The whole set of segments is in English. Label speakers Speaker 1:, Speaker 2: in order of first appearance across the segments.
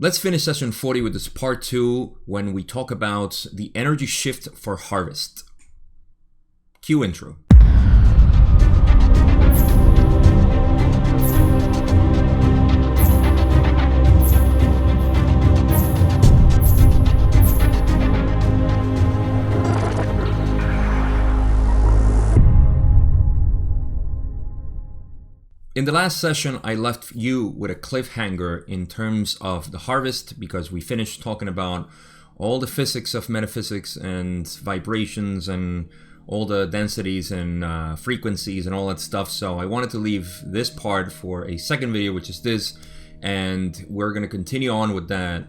Speaker 1: Let's finish session 40 with this part 2 when we talk about the energy shift for harvest. Cue intro. In the last session, I left you with a cliffhanger in terms of the harvest because we finished talking about all the physics of metaphysics and vibrations and all the densities and frequencies and all that stuff. So I wanted to leave this part for a second video, which is this, and we're going to continue on with that.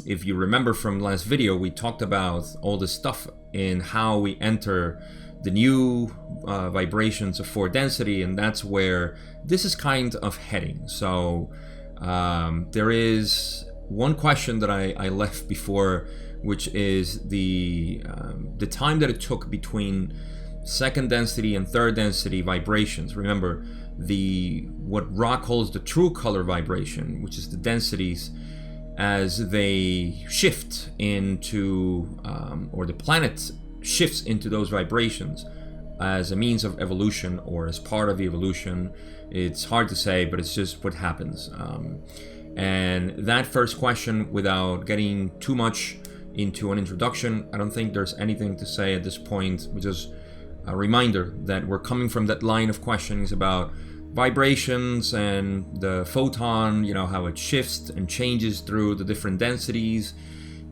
Speaker 1: If you remember from last video, we talked about all this stuff in how we enter the new vibrations of 4 density, and that's where this is kind of heading. So there is one question that I left before, which is the time that it took between 2nd density and 3rd density vibrations. Remember, what Ra calls the true color vibration, which is the densities as they shift into, or the planet shifts into those vibrations as a means of evolution or as part of evolution. It's hard to say, but it's just what happens. And that first question, without getting too much into an introduction, I don't think there's anything to say at this point, which is a reminder that we're coming from that line of questionings about vibrations and the photon, how it shifts and changes through the different densities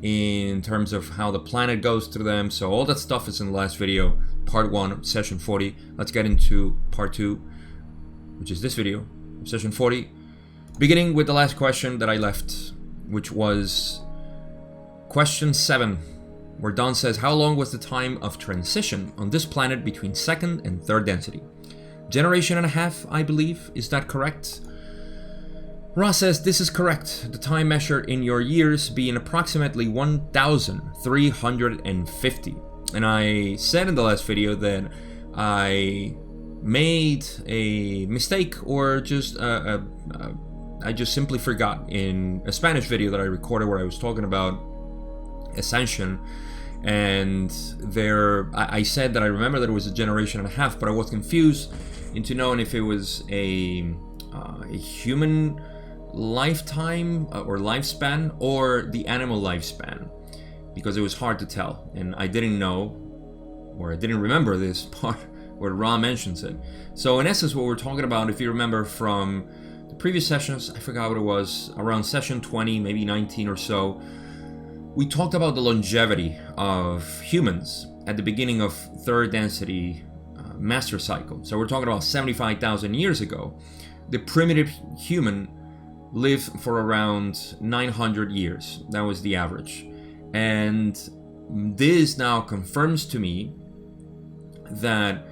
Speaker 1: in terms of how the planet goes through them. So all that stuff is in the last video, part 1, session 40. Let's get into part 2, which is this video, session 40, beginning with the last question that I left, which was question 7, where Don says, how long was the time of transition on this planet between 2nd and 3rd density? Generation and a half, I believe. Is that correct? Ra says, this is correct. The time measured in your years being approximately 1,350. And I said in the last video that I made a mistake, or just I just simply forgot in a Spanish video that I recorded where I was talking about ascension. And I said that I remember that it was a generation and a half, but I was confused into knowing if it was a human lifetime or lifespan or the animal lifespan, because it was hard to tell, and I didn't know, or I didn't remember this part where Ra mentions it. So in essence, what we're talking about, if you remember from the previous sessions, I forgot what it was, around session 20, maybe 19 or so, we talked about the longevity of humans at the beginning of 3rd density master cycle. So we're talking about 75,000 years ago. The primitive human lived for around 900 years. That was the average. And this now confirms to me that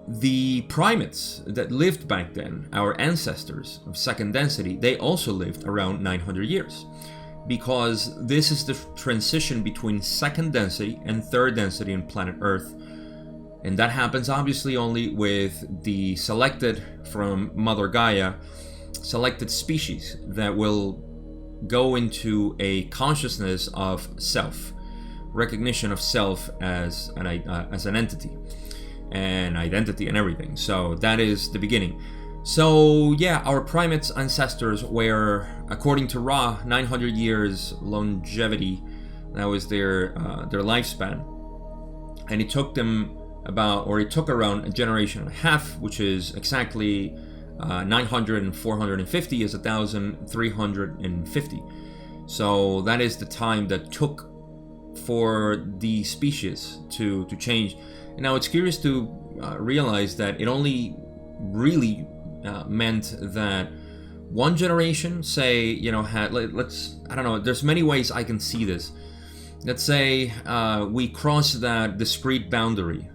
Speaker 1: the primates that lived back then, our ancestors of 2nd density, they also lived around 900 years. Because this is the transition between 2nd density and 3rd density in planet Earth. And that happens obviously only with the selected from Mother Gaia, selected species that will go into a consciousness of self, recognition of self as an entity and identity and everything. So that is the beginning. So yeah, our primates ancestors were, according to Ra, 900 years longevity. That was their lifespan, and it took them around a generation and a half, which is exactly 900 and 450 is 1,350. So that is the time that took for the species to change. And now it's curious to realize that it only really meant that one generation, say, had, I don't know, there's many ways I can see this. Let's say we cross that discrete boundary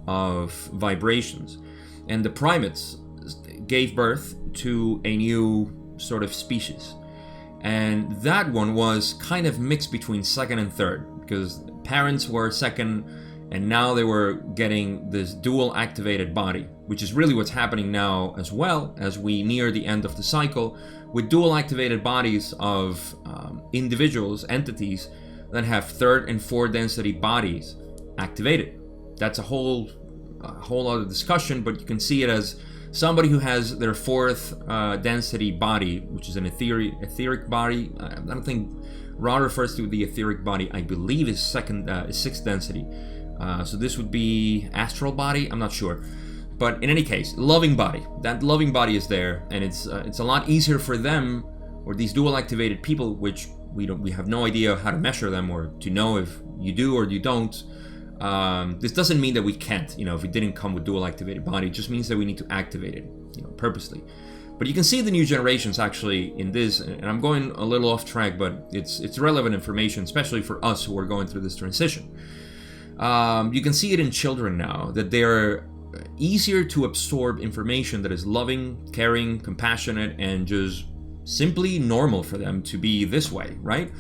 Speaker 1: of vibrations, and the primates gave birth to a new sort of species. And that one was kind of mixed between 2nd and 3rd, because parents were 2nd and now they were getting this dual activated body, which is really what's happening now as well as we near the end of the cycle, with dual activated bodies of individuals, entities that have third and fourth density bodies activated. That's a whole other discussion, but you can see it as somebody who has their fourth density body, which is an etheric body. I don't think Ra refers to the etheric body. I believe is sixth density. So this would be astral body. I'm not sure, but in any case, loving body. That loving body is there, and it's a lot easier for them, or these dual activated people, which we have no idea how to measure them or to know if you do or you don't. This doesn't mean that we can't, if it didn't come with dual activated body. It just means that we need to activate it, purposely. But you can see the new generations actually in this, and I'm going a little off track, but it's relevant information, especially for us who are going through this transition. You can see it in children now, that they're easier to absorb information that is loving, caring, compassionate, and just simply normal for them to be this way, right?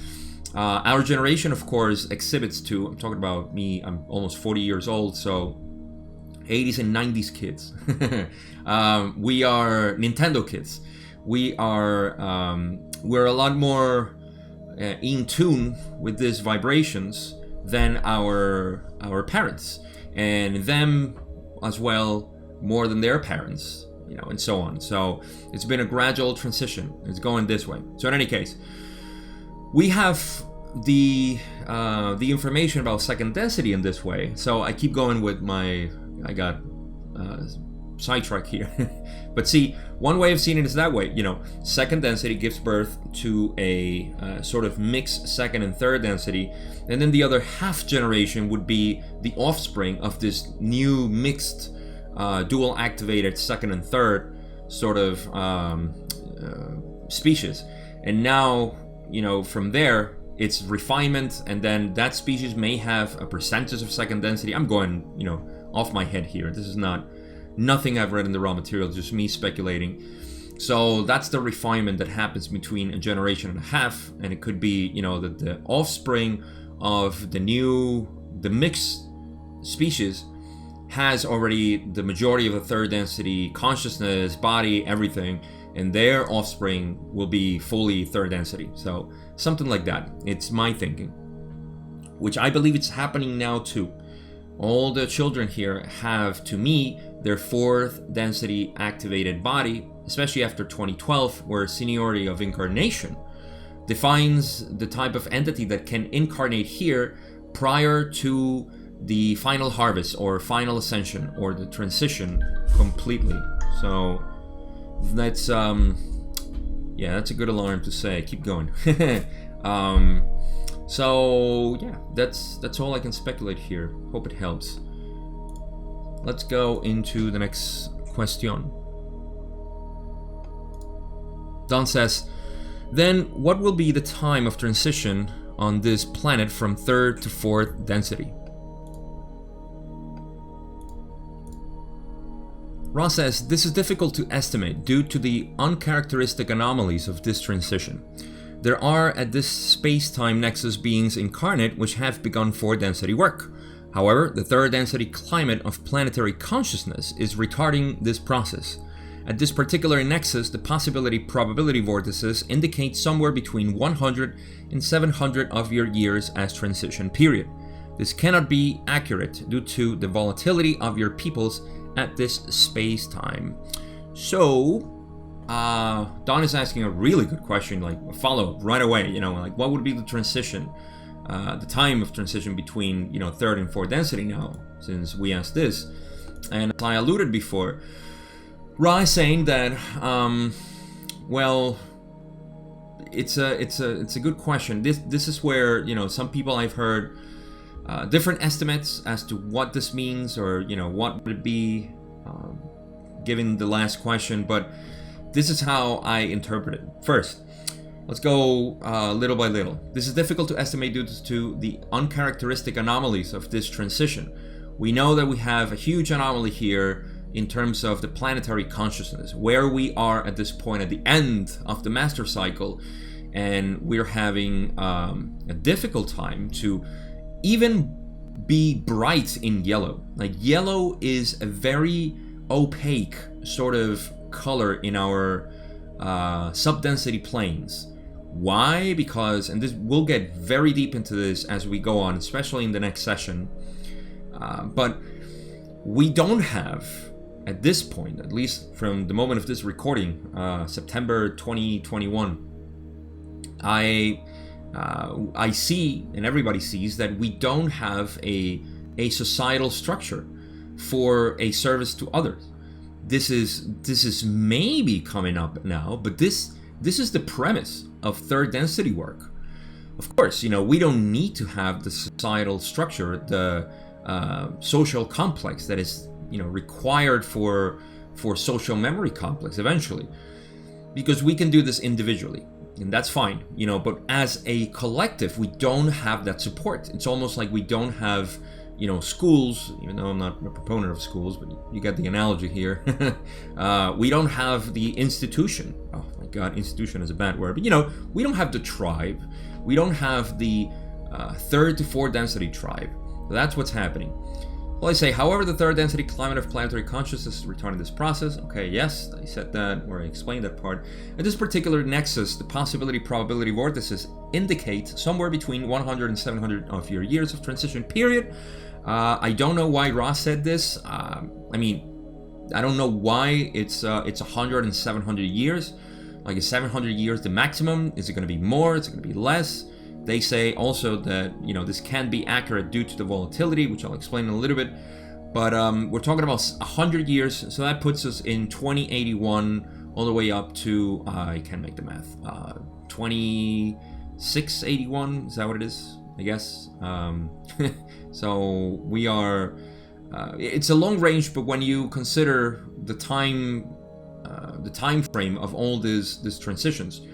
Speaker 1: Our generation, of course, exhibits to, I'm talking about me, I'm almost 40 years old, so 80s and 90s kids. We are Nintendo kids. We're a lot more in tune with these vibrations than our parents, and them as well more than their parents, and so on. So it's been a gradual transition. It's going this way. So in any case, we have the information about second density in this way. So I keep going with I got sidetracked here. But see, one way of seeing it is that way. Second density gives birth to a sort of mixed second and third density, and then the other half generation would be the offspring of this new mixed dual activated second and third sort of species. And now, from there, it's refinement, and then that species may have a percentage of second density. I'm going, off my head here. This is nothing I've read in the raw material, just me speculating. So that's the refinement that happens between a generation and a half, and it could be, that the offspring of the mixed species has already the majority of the third density consciousness, body, everything, and their offspring will be fully third density. So something like that. It's my thinking, which I believe it's happening now too. All the children here have, to me, their fourth density activated body, especially after 2012, where seniority of incarnation defines the type of entity that can incarnate here prior to the final harvest or final ascension or the transition completely. So that's that's a good alarm to say. Keep going. So yeah, that's all I can speculate here. Hope it helps. Let's go into the next question. Don says, then what will be the time of transition on this planet from third to fourth density? Ross says, this is difficult to estimate due to the uncharacteristic anomalies of this transition. There are at this space-time nexus beings incarnate which have begun fourth density work. However, the third density climate of planetary consciousness is retarding this process. At this particular nexus, the possibility-probability vortices indicate somewhere between 100 and 700 of your years as transition period. This cannot be accurate due to the volatility of your peoples at this space-time. So, Don is asking a really good question, like a follow-up right away, like what would be the transition, the time of transition between, third and fourth density now, since we asked this. And as I alluded before, Ra is saying that, it's a good question. This is where, some people I've heard different estimates as to what this means, or, what would it be, given the last question, but this is how I interpret it. First, let's go little by little. This is difficult to estimate due to the uncharacteristic anomalies of this transition. We know that we have a huge anomaly here in terms of the planetary consciousness, where we are at this point at the end of the master cycle, and we're having a difficult time to even be bright in yellow. Like, yellow is a very opaque sort of color in our subdensity planes. Why? Because, and this, we'll get very deep into this as we go on, especially in the next session, but we don't have, at this point, at least from the moment of this recording, September 2021, I see, and everybody sees, that we don't have a societal structure for a service to others. This is maybe coming up now, but this is the premise of third density work. Of course, we don't need to have the societal structure, the social complex that is required for social memory complex eventually, because we can do this individually, and that's fine, but as a collective we don't have that support. It's almost like we don't have schools, even though I'm not a proponent of schools, but you get the analogy here. We don't have the institution. Oh my god, institution is a bad word, but we don't have the tribe. We don't have the third to fourth density tribe. So that's what's happening. Well, I say, however, the third density climate of planetary consciousness is retarding this process. Okay, yes, I said that, or I explained that part. At this particular nexus, the possibility-probability vortices indicate somewhere between 100 and 700 of your years of transition period. I don't know why Ross said this. I don't know why it's 100 and 700 years. Like, is 700 years the maximum? Is it going to be more? Is it going to be less? They say also that, this can be accurate due to the volatility, which I'll explain in a little bit. But we're talking about 100 years, so that puts us in 2081 all the way up to, I can't make the math, 2681, is that what it is? I guess. So we are, it's a long range, but when you consider the time frame of all these transitions,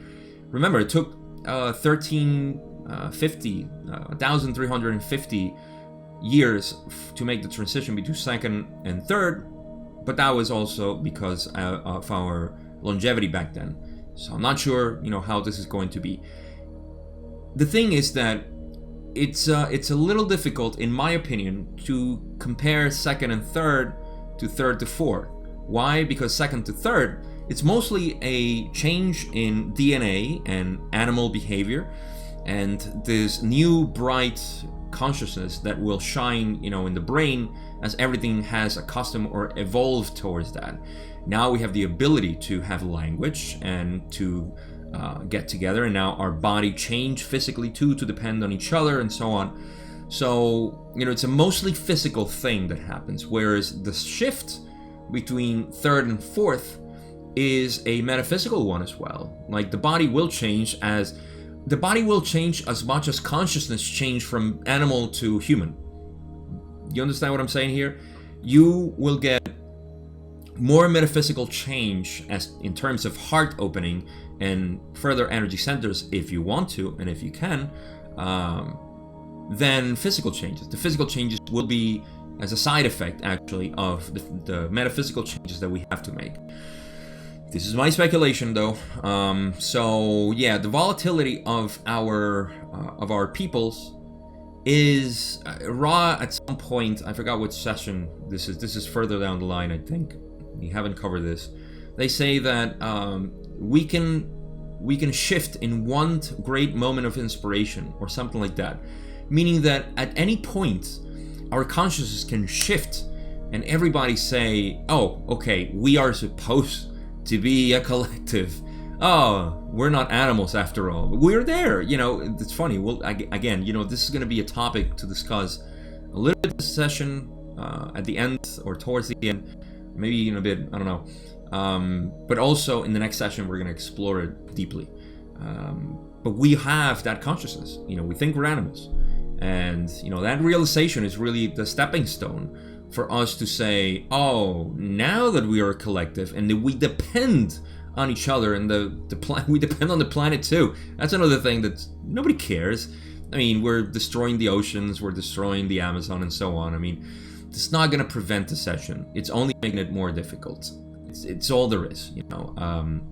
Speaker 1: remember it took 1,350 years to make the transition between second and third, but that was also because of our longevity back then. So I'm not sure, how this is going to be. The thing is that it's a little difficult, in my opinion, to compare second and third to fourth. Why? Because second to third, it's mostly a change in DNA and animal behavior, and this new bright consciousness that will shine, in the brain as everything has accustomed or evolved towards that. Now we have the ability to have language and to get together, and now our body change physically too to depend on each other and so on. So, it's a mostly physical thing that happens, whereas the shift between third and fourth is a metaphysical one as well. Like, the body will change as much as consciousness change from animal to human. You understand what I'm saying here? You will get more metaphysical change as in terms of heart opening and further energy centers, if you want to and if you can, than physical changes. The physical changes will be as a side effect, actually, of the metaphysical changes that we have to make. This is my speculation, though. So yeah, the volatility of our peoples is raw at some point. I forgot which session this is. This is further down the line, I think. We haven't covered this. They say that we can shift in one great moment of inspiration or something like that, meaning that at any point our consciousness can shift and everybody say, oh, okay, we are supposed to be a collective. Oh, we're not animals after all. We're there. It's funny. Well, again, this is going to be a topic to discuss a little bit this session at the end or towards the end, maybe in a bit, I don't know. But also in the next session, we're going to explore it deeply. But we have that consciousness. We think we're animals. And, that realization is really the stepping stone for us to say, oh, now that we are a collective and that we depend on each other and we depend on the planet too. That's another thing that nobody cares. I mean, we're destroying the oceans, we're destroying the Amazon and so on. I mean, it's not going to prevent the session. It's only making it more difficult. It's all there is, and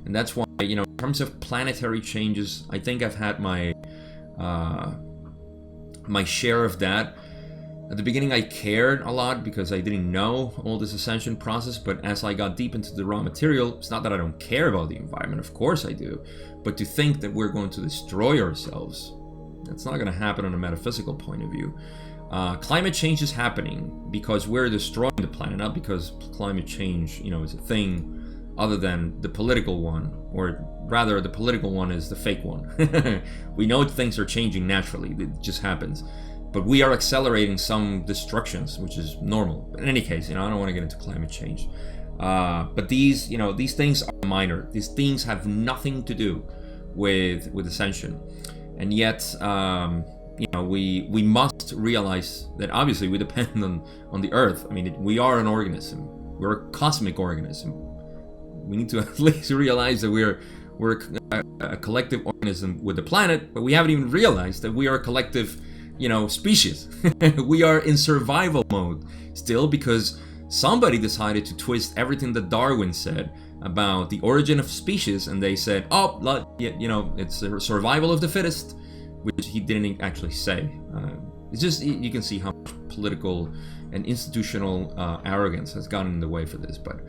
Speaker 1: that's why, in terms of planetary changes, I think I've had my share of that. At the beginning, I cared a lot because I didn't know all this ascension process, but as I got deep into the raw material, it's not that I don't care about the environment, of course I do, but to think that we're going to destroy ourselves, that's not going to happen on a metaphysical point of view. Climate change is happening because we're destroying the planet, not because climate change, is a thing other than the political one, or rather the political one is the fake one. We know things are changing naturally, it just happens. But we are accelerating some destructions, which is normal. But in any case, I don't want to get into climate change. But these things are minor. These things have nothing to do with ascension. And yet, we must realize that obviously we depend on the Earth. I mean, we are an organism. We're a cosmic organism. We need to at least realize that we're a collective organism with the planet, but we haven't even realized that we are a collective species. We are in survival mode still because somebody decided to twist everything that Darwin said about the origin of species, and they said, it's a survival of the fittest, which he didn't actually say. It's just, you can see how much political and institutional arrogance has gotten in the way for this, but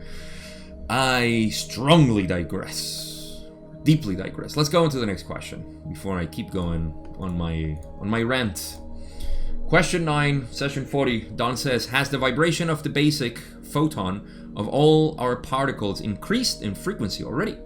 Speaker 1: I strongly digress. Deeply digress. Let's go into the next question before I keep going on my rant. Question 9, session 40. Don says, has the vibration of the basic photon of all our particles increased in frequency already?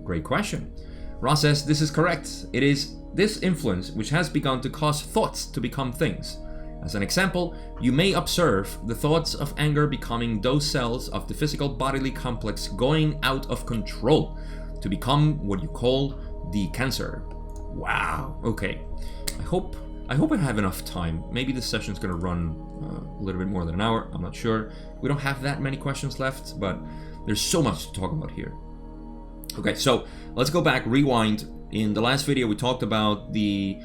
Speaker 1: Great question. Ross says, this is correct. It is this influence which has begun to cause thoughts to become things. As an example, you may observe the thoughts of anger becoming those cells of the physical bodily complex going out of control to become what you call the cancer. Wow. Okay. I hope I have enough time. Maybe this session's going to run a little bit more than an hour. I'm not sure. We don't have that many questions left, but there's so much to talk about here. Okay, so let's go back, rewind. In the last video, we talked about the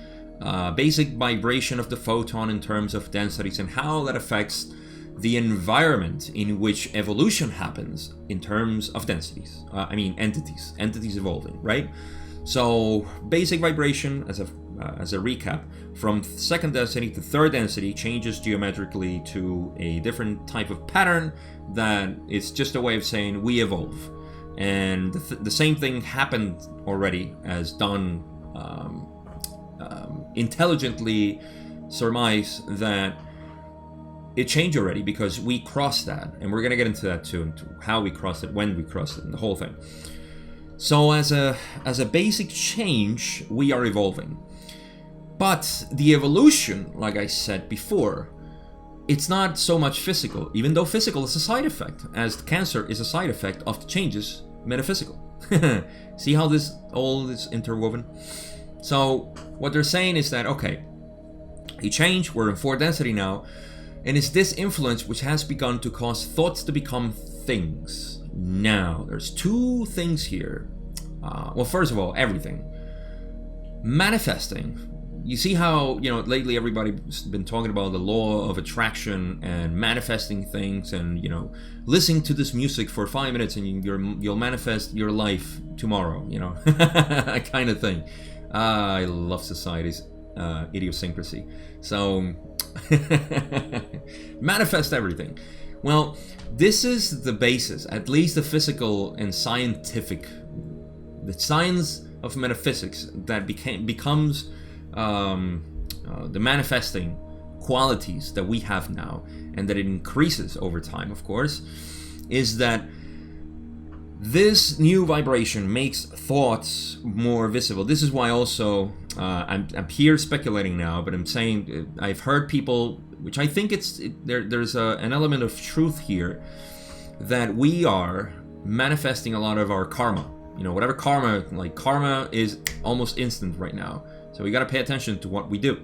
Speaker 1: basic vibration of the photon in terms of densities and how that affects the environment in which evolution happens in terms of densities. Entities evolving, right? So basic vibration, as a recap, from second density to third density changes geometrically to a different type of pattern that is just a way of saying we evolve. And the same thing happened already, as Don intelligently surmised that it changed already because we crossed that, and we're going to get into that too, into how we crossed it, when we crossed it, and the whole thing. So as a basic change, we are evolving. But the evolution, like I said before, it's not so much physical, even though physical is a side effect, as cancer is a side effect of the changes metaphysical. See how all is interwoven? So what they're saying is that, okay, a change, we're in 4 density now, and it's this influence which has begun to cause thoughts to become things. Now, there's 2 things here. Well, first of all, everything. Manifesting. You see how, lately everybody's been talking about the law of attraction and manifesting things, and, listening to this music for 5 minutes and you'll manifest your life tomorrow, that kind of thing. I love society's idiosyncrasy. So, manifest everything. Well, this is the basis, at least the physical and scientific, the science of metaphysics that becomes the manifesting qualities that we have now, and that it increases over time, of course, is that this new vibration makes thoughts more visible. This is why also I'm here speculating now, but I'm saying I've heard people, which I think there's an element of truth here, that we are manifesting a lot of our karma. Whatever karma is almost instant right now. So we got to pay attention to what we do.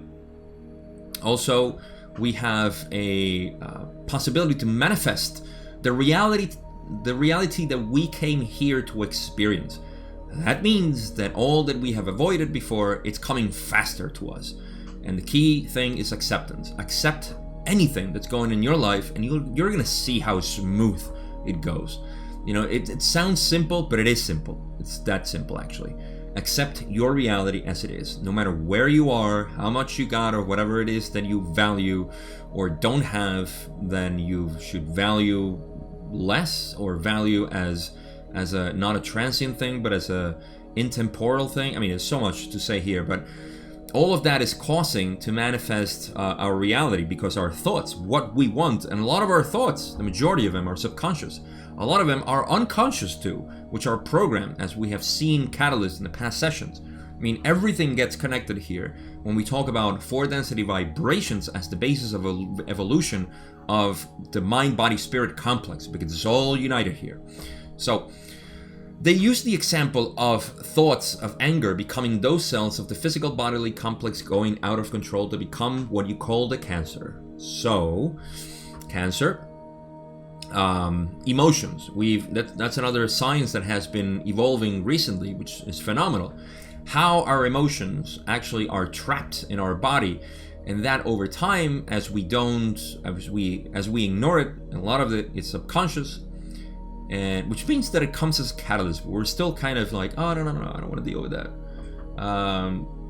Speaker 1: Also, we have a possibility to manifest the reality that we came here to experience. That means that all that we have avoided before, it's coming faster to us. And the key thing is acceptance. Accept anything that's going in your life, and you're going to see how smooth it goes. It sounds simple, but it is simple. It's that simple, actually. Accept your reality as it is. No matter where you are, how much you got, or whatever it is that you value or don't have, then you should value less, or value as a not a transient thing, but as a intemporal thing. I mean, there's so much to say here, but all of that is causing to manifest our reality, because our thoughts, what we want, and a lot of our thoughts, the majority of them are subconscious. A lot of them are unconscious too, which are programmed, as we have seen catalysts in the past sessions. I mean, everything gets connected here when we talk about 4-density vibrations as the basis of evolution of the mind-body-spirit complex, because it's all united here. So they use the example of thoughts of anger becoming those cells of the physical bodily complex going out of control to become what you call the cancer. So, cancer, emotions. That's another science that has been evolving recently, which is phenomenal. How our emotions actually are trapped in our body, and that over time, as we ignore it, and a lot of it is subconscious. And which means that it comes as a catalyst, but we're still kind of like, oh, no, I don't want to deal with that.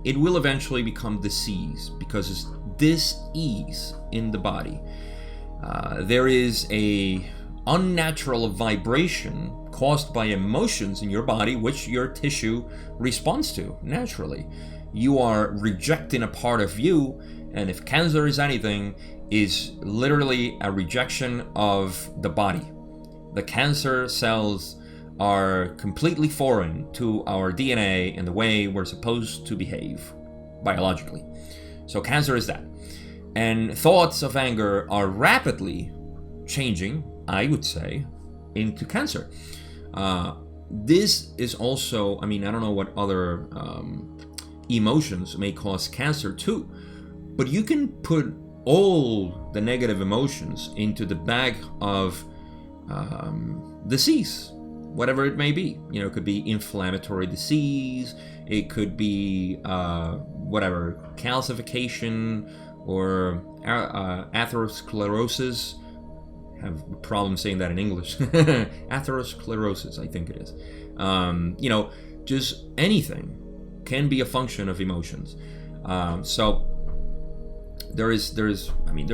Speaker 1: It will eventually become disease, because it's dis-ease in the body. There is a unnatural vibration caused by emotions in your body, which your tissue responds to naturally. You are rejecting a part of you, and if cancer is anything, is literally a rejection of the body. The cancer cells are completely foreign to our DNA and the way we're supposed to behave biologically. So cancer is that. And thoughts of anger are rapidly changing, I would say, into cancer. This is also, I mean, I don't know what other emotions may cause cancer too, but you can put all the negative emotions into the bag of disease, whatever it may be. You know, it could be inflammatory disease, it could be whatever, calcification, or atherosclerosis. I have a problem saying that in English. Atherosclerosis, I think it is. You know, just anything can be a function of emotions. So there's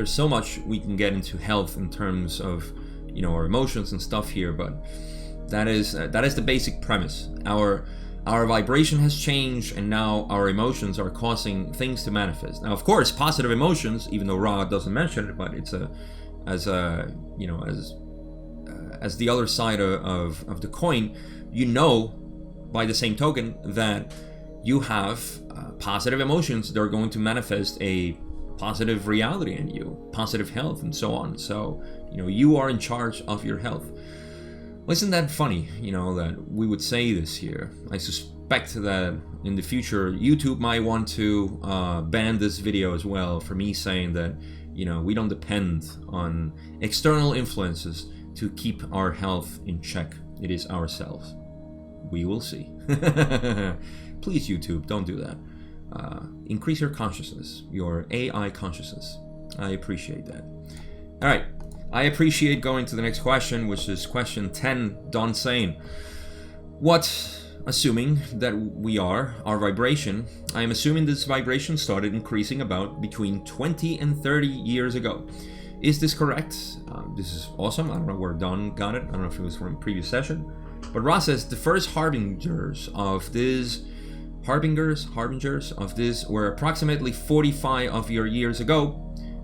Speaker 1: so much we can get into health in terms of, you know, our emotions and stuff here, but that is the basic premise. Our vibration has changed, and now our emotions are causing things to manifest. Now, of course, positive emotions, even though Ra doesn't mention it, but it's as the other side of the coin. You know, by the same token, that you have positive emotions that are going to manifest a positive reality in you, positive health, and so on. So, you know, you are in charge of your health. Well, isn't that funny, you know, that we would say this here? I suspect that in the future, YouTube might want to ban this video as well for me saying that, you know, we don't depend on external influences to keep our health in check. It is ourselves. We will see. Please, YouTube, don't do that. Increase your consciousness, your AI consciousness. I appreciate that. All right. I appreciate going to the next question, which is question 10, Don saying, what, assuming that we are, our vibration, I am assuming this vibration started increasing about between 20 and 30 years ago. Is this correct? This is awesome. I don't know where Don got it. I don't know if it was from a previous session. But Ross says the first harbingers of this were approximately 45 of your years ago.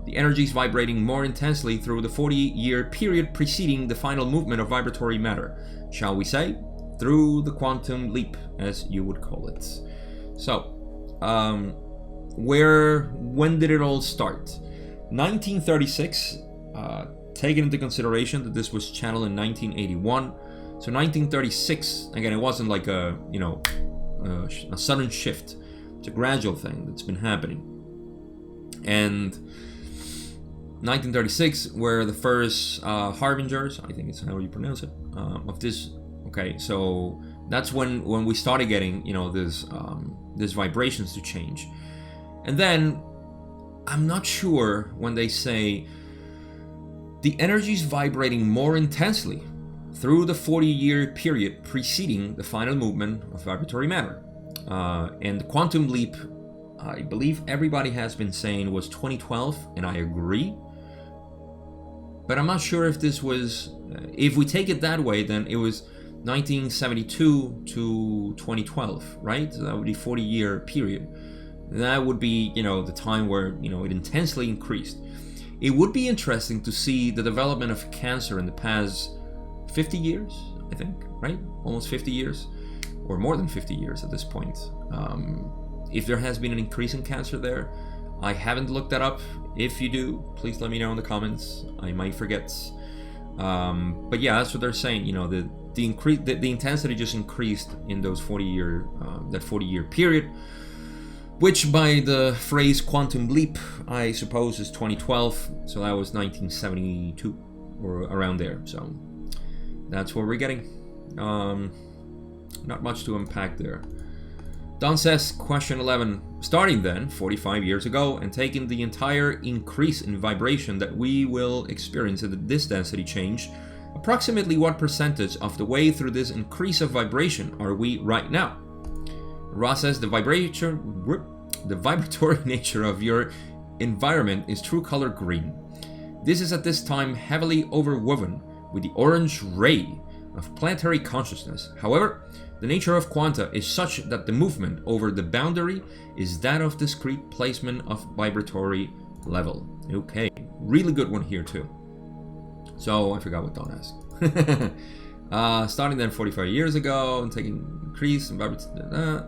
Speaker 1: The energy is vibrating more intensely through the 40-year period preceding the final movement of vibratory matter, shall we say, through the quantum leap, as you would call it. So, when did it all start? 1936, taking into consideration that this was channeled in 1981. So 1936, again, it wasn't like a sudden shift. It's a gradual thing that's been happening. And 1936 were the first harbingers, I think it's how you pronounce it, of this. Okay, so that's when we started getting, you know, this vibrations to change. And then I'm not sure when they say the energy is vibrating more intensely through the 40-year period preceding the final movement of vibratory matter. And the quantum leap, I believe everybody has been saying was 2012, and I agree. But I'm not sure if this was, if we take it that way, then it was 1972 to 2012, right? So that would be a 40-year period. That would be, the time where, it intensely increased. It would be interesting to see the development of cancer in the past 50 years, I think, right? Almost 50 years, or more than 50 years at this point. If there has been an increase in cancer there, I haven't looked that up. If you do, please let me know in the comments. I might forget. But yeah, that's what they're saying. The intensity just increased in those 40-year period, which by the phrase quantum leap, I suppose is 2012. So that was 1972 or around there. So that's what we're getting. Not much to unpack there. Don says, question 11, starting then 45 years ago and taking the entire increase in vibration that we will experience at this density change, approximately what percentage of the way through this increase of vibration are we right now? Ross says, the vibratory nature of your environment is true color green. This is at this time heavily overwoven with the orange ray of planetary consciousness. However, the nature of quanta is such that the movement over the boundary is that of discrete placement of vibratory level. Okay, really good one here too. So I forgot what Don asked. Starting then 45 years ago and taking increase in vibratory,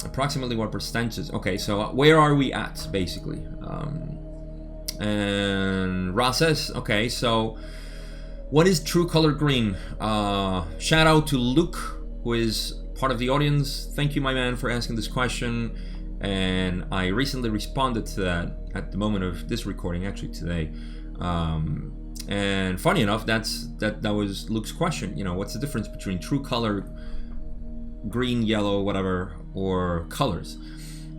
Speaker 1: approximately what percentages? Okay, so where are we at basically? And Ross says, okay, so what is true color green? Shout out to Luke, who is part of the audience. Thank you, my man, for asking this question. And I recently responded to that at the moment of this recording, actually today. And funny enough, that was Luke's question. What's the difference between true color, green, yellow, whatever, or colors?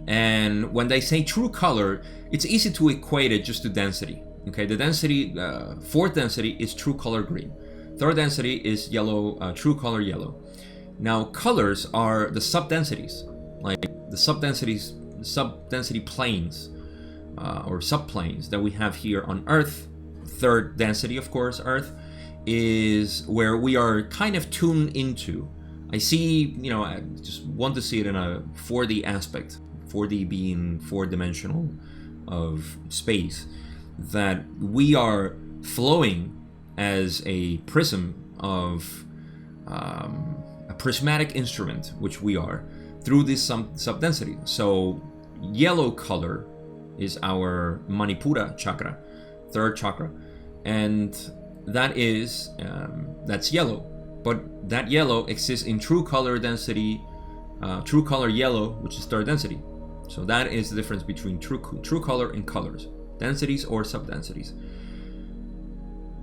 Speaker 1: And when they say true color, it's easy to equate it just to density. Okay, the density, fourth density is true color green. Third density is yellow, true color yellow. Now, colors are the subdensities, like the subdensity planes or subplanes that we have here on Earth. Third density, of course, Earth, is where we are kind of tuned into. I see, I just want to see it in a 4D aspect, 4D being four-dimensional of space, that we are flowing as a prism of a prismatic instrument, which we are, through this subdensity. So yellow color is our Manipura chakra, third chakra, and that is that's yellow. But that yellow exists in true color density, true color yellow, which is third density. So that is the difference between true color and colors, densities or subdensities.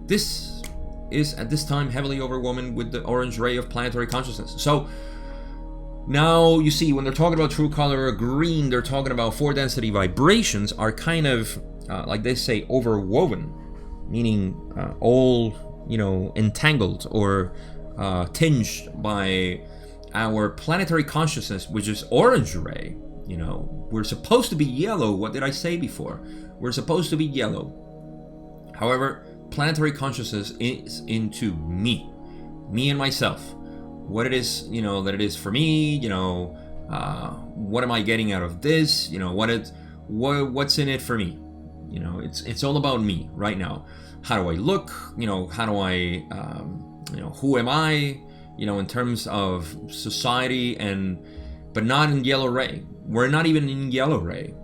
Speaker 1: This is at this time heavily overwoven with the orange ray of planetary consciousness. So now you see, when they're talking about true color or green, they're talking about four density vibrations are kind of like they say overwoven, meaning all entangled or tinged by our planetary consciousness, which is orange ray. We're supposed to be yellow. What did I say before? We're supposed to be yellow. However, planetary consciousness is into me and myself. What it is, that it is for me. What am I getting out of this? What's in it for me? It's all about me right now. How do I look? How do I, who am I? In terms of society, but not in yellow ray. We're not even in yellow ray,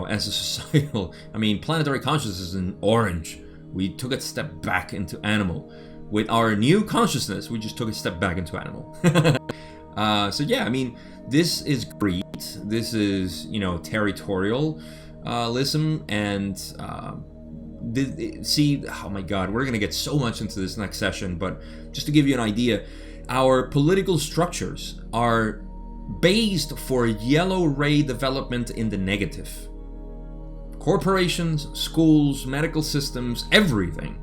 Speaker 1: as a societal. Planetary consciousness is in orange. We took a step back into animal. With our new consciousness, we just took a step back into animal. So yeah, this is greed. This is, territorialism, and see, oh my God, we're gonna get so much into this next session, but just to give you an idea, our political structures are based for yellow ray development in the negative. Corporations, schools, medical systems, everything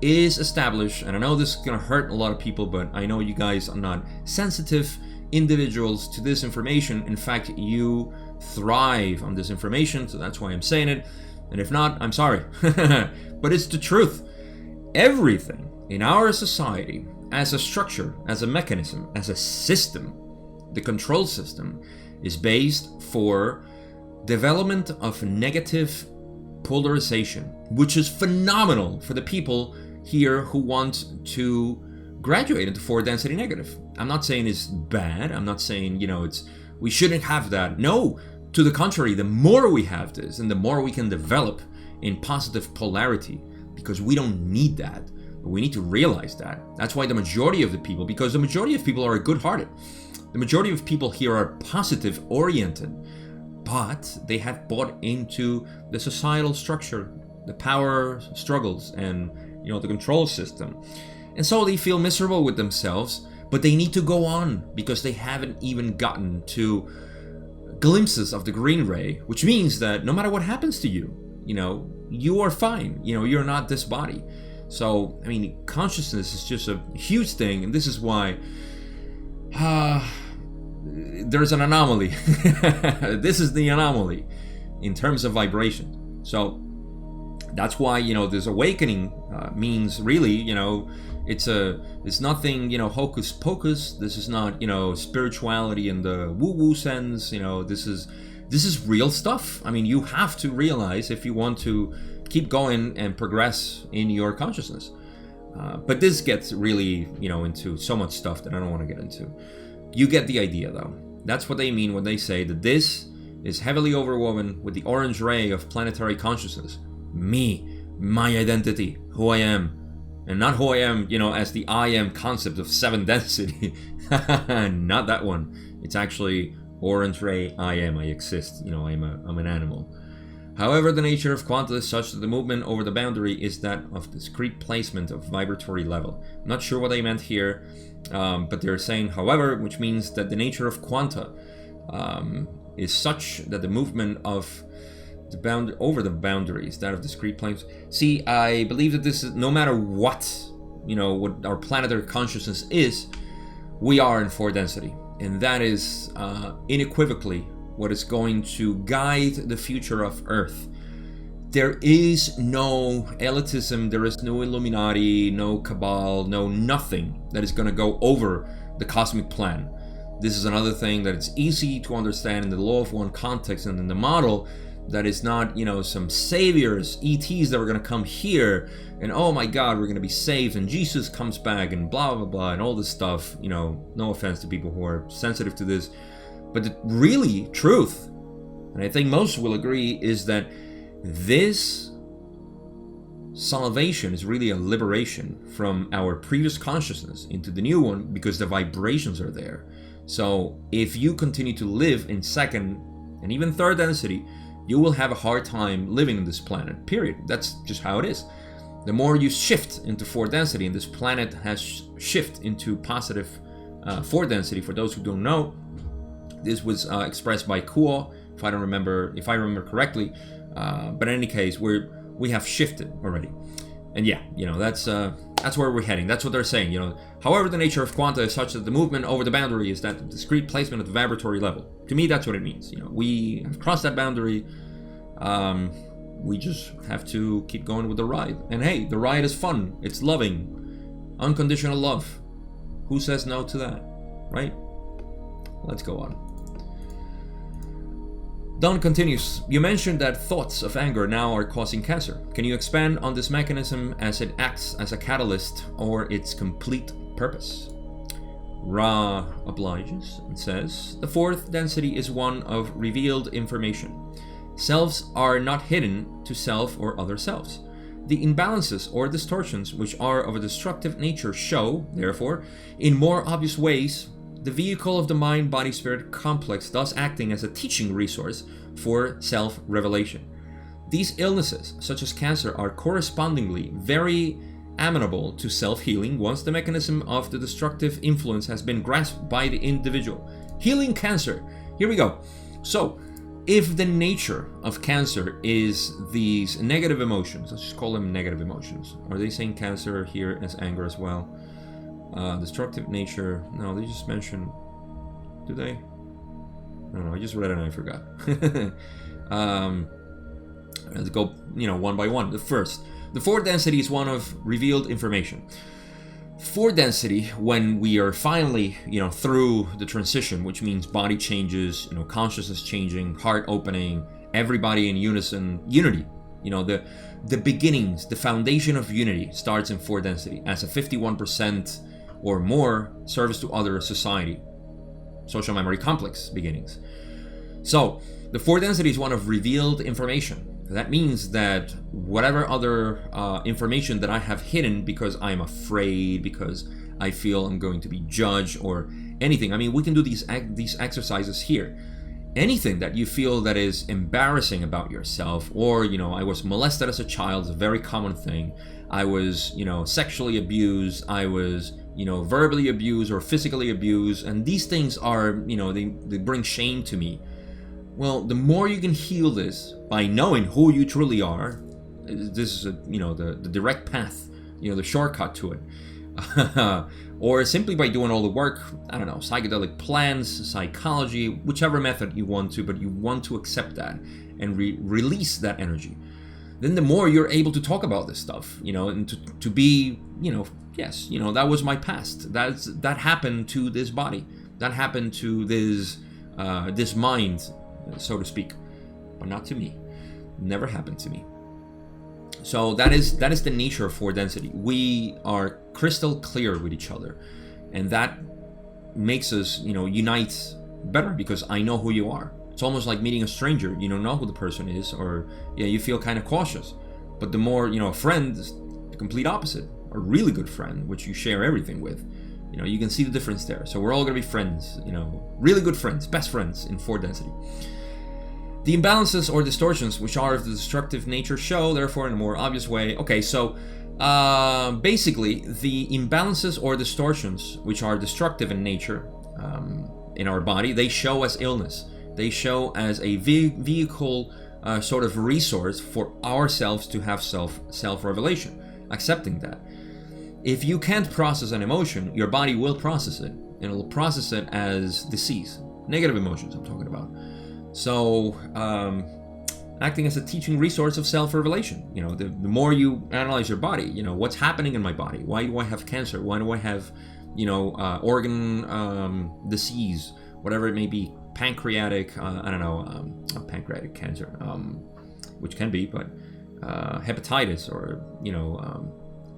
Speaker 1: is established, and I know this is going to hurt a lot of people, but I know you guys are not sensitive individuals to this information. In fact, you thrive on this information, so that's why I'm saying it. And if not, I'm sorry. But it's the truth. Everything in our society, as a structure, as a mechanism, as a system, the control system, is based for development of negative polarization, which is phenomenal for the people here who want to graduate into 4 density negative. I'm not saying it's bad. I'm not saying, we shouldn't have that. No, to the contrary, the more we have this and the more we can develop in positive polarity, because we don't need that. But we need to realize that. That's why the majority of the people, because the majority of people are good-hearted. The majority of people here are positive oriented, but they have bought into the societal structure, the power struggles, and the control system. And so they feel miserable with themselves, but they need to go on because they haven't even gotten to glimpses of the green ray, which means that no matter what happens to you, you are fine. You're not this body. So, consciousness is just a huge thing, and this is why there's an anomaly. This is the anomaly in terms of vibration. So that's why this awakening means really, it's nothing hocus pocus. This is not spirituality in the woo woo sense. This is real stuff. You have to realize if you want to keep going and progress in your consciousness. But this gets really into so much stuff that I don't want to get into. You get the idea, though. That's what they mean when they say that this is heavily overwoven with the orange ray of planetary consciousness. Me, my identity, who I am. And not who I am, as the I am concept of 7 density. Not that one. It's actually orange ray, I am, I exist. I'm an animal. However, the nature of quanta is such that the movement over the boundary is that of discrete placement of vibratory level. I'm not sure what they meant here, but they're saying, however, which means that the nature of quanta is such that the movement of the over the boundaries, that of discrete planes. See, I believe that this is, no matter what, what our planetary consciousness is, we are in 4 density. And that is unequivocally what is going to guide the future of Earth. There is no elitism, there is no Illuminati, no cabal, no nothing that is going to go over the cosmic plan. This is another thing that it's easy to understand in the law of one context and in the model, that is not, some saviors, ETs that are going to come here and, oh my God, we're going to be saved and Jesus comes back and blah, blah, blah, and all this stuff. No offense to people who are sensitive to this. But the really truth, and I think most will agree, is that this salvation is really a liberation from our previous consciousness into the new one, because the vibrations are there. So if you continue to live in 2nd and even 3rd density, you will have a hard time living on this planet, period. That's just how it is. The more you shift into 4 density, and this planet has shift into positive 4 density, for those who don't know, this was expressed by Kuo, if I remember correctly. But in any case, we have shifted already, and yeah, that's where we're heading. That's what they're saying. However, the nature of quanta is such that the movement over the boundary is that discrete placement at the vibratory level. To me, that's what it means. We have crossed that boundary. We just have to keep going with the ride. And hey, the ride is fun. It's loving, unconditional love. Who says no to that, right? Let's go on. Don continues, you mentioned that thoughts of anger now are causing cancer. Can you expand on this mechanism as it acts as a catalyst or its complete purpose? Ra obliges and says, the 4th density is one of revealed information. Selves are not hidden to self or other selves. The imbalances or distortions which are of a destructive nature show, therefore, in more obvious ways, the vehicle of the mind-body-spirit complex, thus acting as a teaching resource for self-revelation. These illnesses, such as cancer, are correspondingly very amenable to self-healing once the mechanism of the destructive influence has been grasped by the individual. Healing cancer. Here we go. So, if the nature of cancer is these negative emotions, let's just call them negative emotions. Are they saying cancer here as anger as well? Destructive nature, no, they just mentioned Do they? I don't know. I just read it and I forgot. Let's go, one by one. The fourth density is one of revealed information. Fourth density, when we are finally, through the transition, which means body changes, consciousness changing, heart opening, everybody in unity. The beginnings, the foundation of unity starts in fourth density as a 51% or more service to other society, social memory complex beginnings. So the fourth density is one of revealed information. That means that whatever other information that I have hidden because I'm afraid, because I feel I'm going to be judged or anything. I mean, we can do these exercises here. Anything that you feel that is embarrassing about yourself, or, I was molested as a child, is a very common thing. I was, sexually abused. I was, verbally abused or physically abused. And these things are, they bring shame to me. Well, the more you can heal this by knowing who you truly are, this is, the direct path, the shortcut to it. Or simply by doing all the work, I don't know, psychedelic plants, psychology, whichever method you want to, but you want to accept that and release that energy. Then the more you're able to talk about this stuff, and to be, yes, that was my past. That happened to this body. That happened to this mind, so to speak, but not to me. Never happened to me. So that is the nature of fourth density. We are crystal clear with each other, and that makes us, unite better because I know who you are. It's almost like meeting a stranger. You don't know who the person is, or you feel kind of cautious. But the more, a friend is the complete opposite. A really good friend, which you share everything with. You can see the difference there. So we're all going to be friends, really good friends, best friends in fourth density. The imbalances or distortions, which are of the destructive nature, show, therefore, in a more obvious way. Okay, so basically, the imbalances or distortions, which are destructive in nature in our body, they show as illness. They show as a vehicle, sort of resource for ourselves to have self-revelation, accepting that. If you can't process an emotion, your body will process it, and it'll process it as disease. Negative emotions I'm talking about. So, acting as a teaching resource of self-revelation. The more you analyze your body, what's happening in my body? Why do I have cancer? Why do I have, organ disease? Whatever it may be, pancreatic, not pancreatic cancer, which can be, but hepatitis or,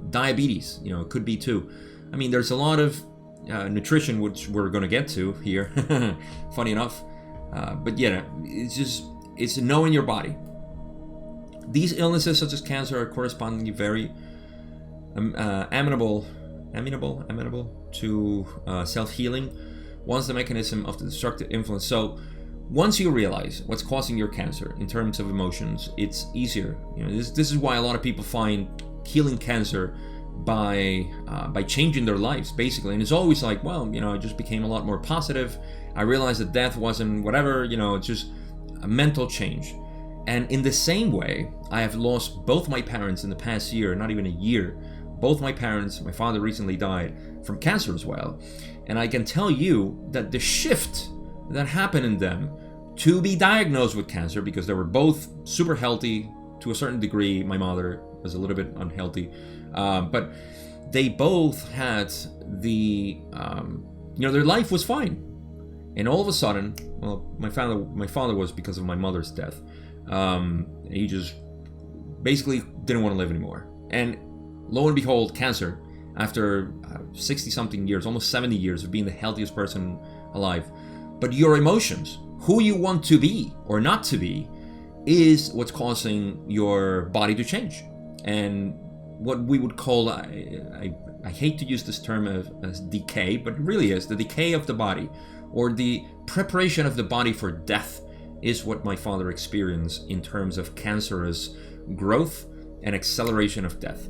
Speaker 1: diabetes, it could be too. I mean, there's a lot of nutrition, which we're going to get to here, funny enough. But it's knowing your body. These illnesses, such as cancer, are correspondingly very amenable to self-healing once the mechanism of the destructive influence. So once you realize what's causing your cancer in terms of emotions, it's easier. This is why a lot of people find healing cancer by changing their lives, basically. And it's always like, well, I just became a lot more positive. I realized that death wasn't whatever, it's just a mental change. And in the same way, I have lost both my parents in the past year, not even a year. Both my parents, my father recently died from cancer as well. And I can tell you that the shift that happened in them to be diagnosed with cancer, because they were both super healthy to a certain degree. My mother was a little bit unhealthy. But they both had their life was fine. And all of a sudden, well, my father was because of my mother's death. He just basically didn't want to live anymore. And lo and behold, cancer, after 60-something years, almost 70 years of being the healthiest person alive. But your emotions, who you want to be or not to be, is what's causing your body to change. And what we would call, I hate to use this term as decay, but it really is, the decay of the body, or the preparation of the body for death, is what my father experienced in terms of cancerous growth and acceleration of death.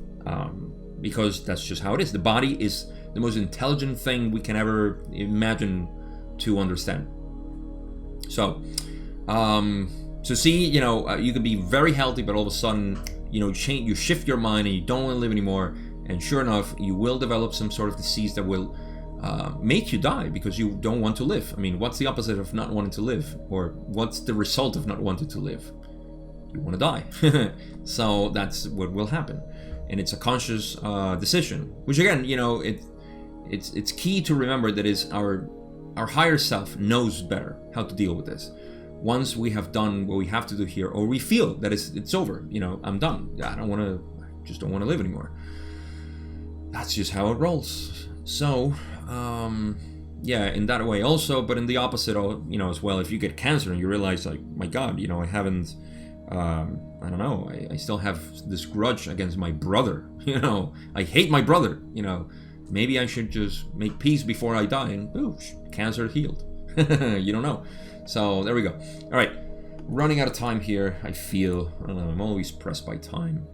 Speaker 1: Because that's just how it is. The body is the most intelligent thing we can ever imagine to understand. So see, you can be very healthy, but all of a sudden, you shift your mind and you don't want to live anymore. And sure enough, you will develop some sort of disease that will make you die because you don't want to live. I mean, what's the opposite of not wanting to live? Or what's the result of not wanting to live? You want to die. So that's what will happen. And it's a conscious decision, which again, it's key to remember that is our higher self knows better how to deal with this. Once we have done what we have to do here, or we feel that it's over, I'm done. I just don't want to live anymore. That's just how it rolls. So, in that way also, but in the opposite, as well, if you get cancer and you realize, like, my God, I haven't, I don't know, I still have this grudge against my brother, I hate my brother, maybe I should just make peace before I die, and cancer healed. You don't know. So there we go. All right, running out of time here. I feel, I don't know, I'm always pressed by time.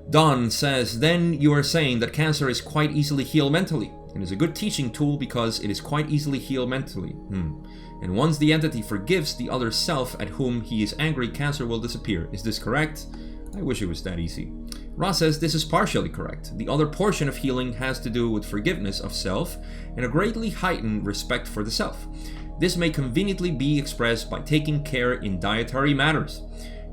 Speaker 1: Don says, then you are saying that cancer is quite easily healed mentally, and is a good teaching tool because it is quite easily healed mentally. And once the entity forgives the other self at whom he is angry, cancer will disappear. Is this correct? I wish it was that easy. Ross says, this is partially correct. The other portion of healing has to do with forgiveness of self and a greatly heightened respect for the self. This may conveniently be expressed by taking care in dietary matters.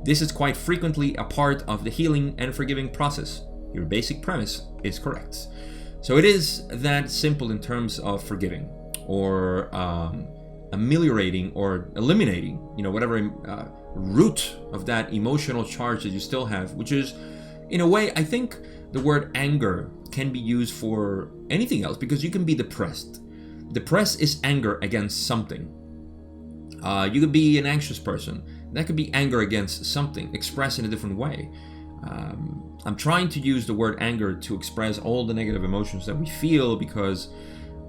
Speaker 1: This is quite frequently a part of the healing and forgiving process. Your basic premise is correct. So it is that simple in terms of forgiving, or ameliorating, or eliminating, whatever root of that emotional charge that you still have, which is, in a way, I think the word anger can be used for anything else, because you can be depressed. Depressed is anger against something. You could be an anxious person. That could be anger against something, expressed in a different way. I'm trying to use the word anger to express all the negative emotions that we feel, because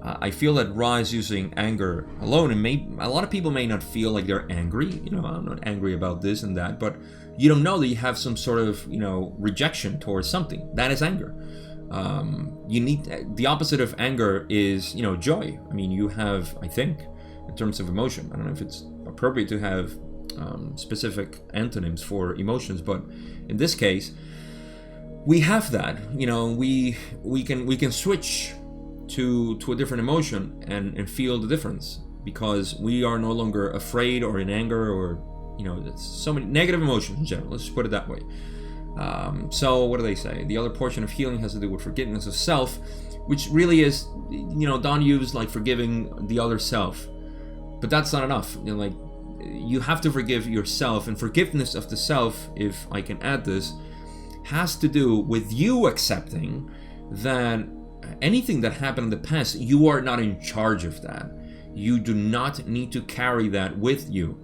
Speaker 1: I feel that Ra is using anger alone, and a lot of people may not feel like they're angry. I'm not angry about this and that, but you don't know that you have some sort of, rejection towards something. That is anger. You need, the opposite of anger is, joy. I mean, you have, I think, in terms of emotion, I don't know if it's appropriate to have specific antonyms for emotions, but in this case, we have that. We can switch to a different emotion and feel the difference, because we are no longer afraid or in anger, or it's so many negative emotions in general. Let's just put it that way. So what do they say? The other portion of healing has to do with forgiveness of self, which really is, Don used like forgiving the other self, but that's not enough. You have to forgive yourself, and forgiveness of the self, if I can add this, has to do with you accepting that anything that happened in the past, you are not in charge of that. You do not need to carry that with you.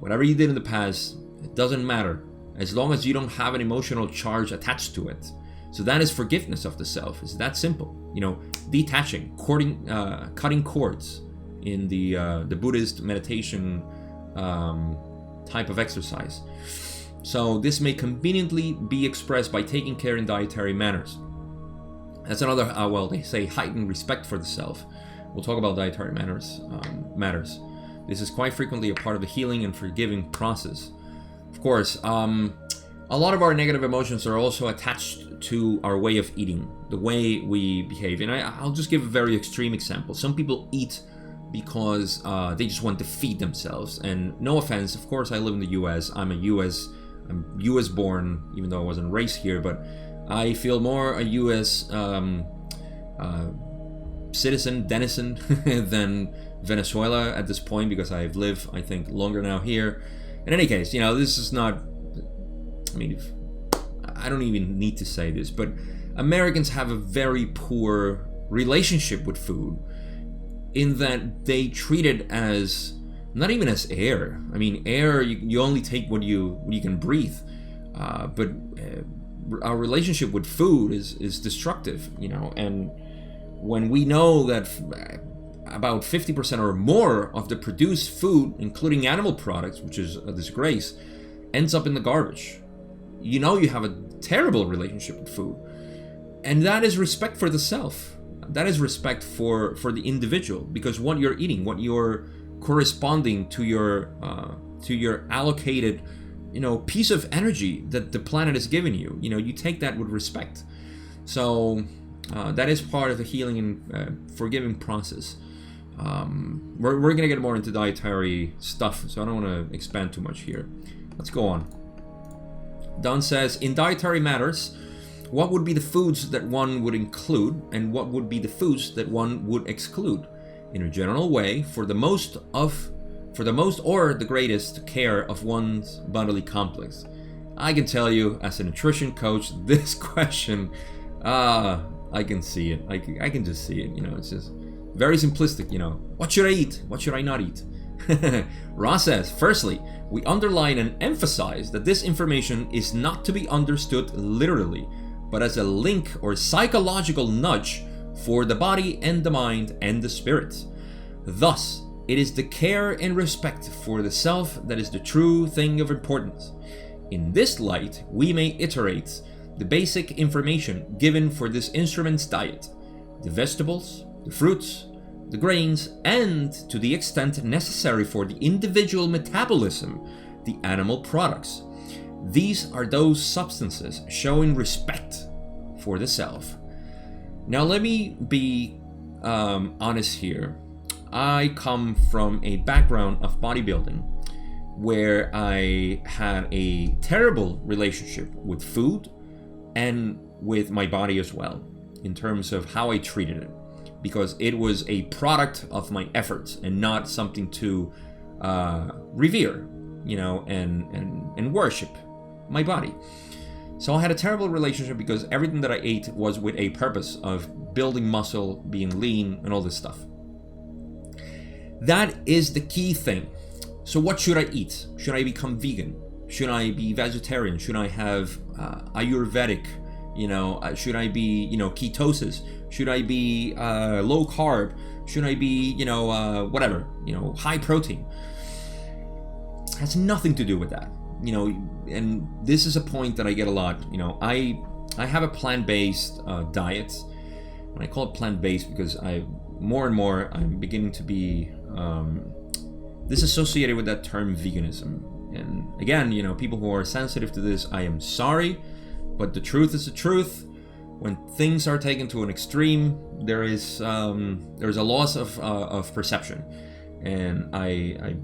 Speaker 1: Whatever you did in the past, it doesn't matter, as long as you don't have an emotional charge attached to it. So that is forgiveness of the self. It's that simple. Detaching, cutting cords in the Buddhist meditation type of exercise. So this may conveniently be expressed by taking care in dietary manners. That's another, they say heightened respect for the self. We'll talk about dietary matters. This is quite frequently a part of the healing and forgiving process. Of course, a lot of our negative emotions are also attached to our way of eating, the way we behave. And I'll just give a very extreme example. Some people eat because they just want to feed themselves. And no offense, of course, I live in the U.S. I'm U.S. born, even though I wasn't raised here, but I feel more a U.S. Citizen, denizen, than Venezuela at this point, because I've lived, I think, longer now here. In any case, this is not, I don't even need to say this, but Americans have a very poor relationship with food, in that they treat it as, not even as air. Air, you only take what you can breathe, but our relationship with food is destructive, and when we know that about 50% or more of the produced food, including animal products, which is a disgrace, ends up in the garbage, you have a terrible relationship with food. And that is respect for the self. That is respect for the individual, because what you're eating, what you're corresponding to your allocated, piece of energy that the planet is giving you, you take that with respect. So That is part of the healing and forgiving process. We're going to get more into dietary stuff, so I don't want to expand too much here. Let's go on. Don says, in dietary matters, what would be the foods that one would include, and what would be the foods that one would exclude? In a general way, for the most or the greatest care of one's bodily complex. I can tell you, as a nutrition coach, this question, I can see it. I can just see it. It's just very simplistic. What should I eat? What should I not eat? Ross says, firstly, we underline and emphasize that this information is not to be understood literally, but as a link or psychological nudge for the body and the mind and the spirit. Thus, it is the care and respect for the self that is the true thing of importance. In this light, we may iterate the basic information given for this instrument's diet, the vegetables, the fruits, the grains, and, to the extent necessary for the individual metabolism, the animal products. These are those substances showing respect for the self. Now let me be honest here. I come from a background of bodybuilding where I had a terrible relationship with food and with my body as well, in terms of how I treated it, because it was a product of my efforts and not something to revere, and worship my body. So I had a terrible relationship because everything that I ate was with a purpose of building muscle, being lean, and all this stuff. That is the key thing. So what should I eat? Should I become vegan? Should I be vegetarian? Should I have Ayurvedic? Should I be, ketosis? Should I be low carb? Should I be, whatever, high protein? It has nothing to do with that. And this is a point that I get a lot. I have a plant-based diet, and I call it plant-based because more and more I'm beginning to be disassociated with that term veganism. And again, people who are sensitive to this, I am sorry, but the truth is the truth. When things are taken to an extreme, there's a loss of perception. And I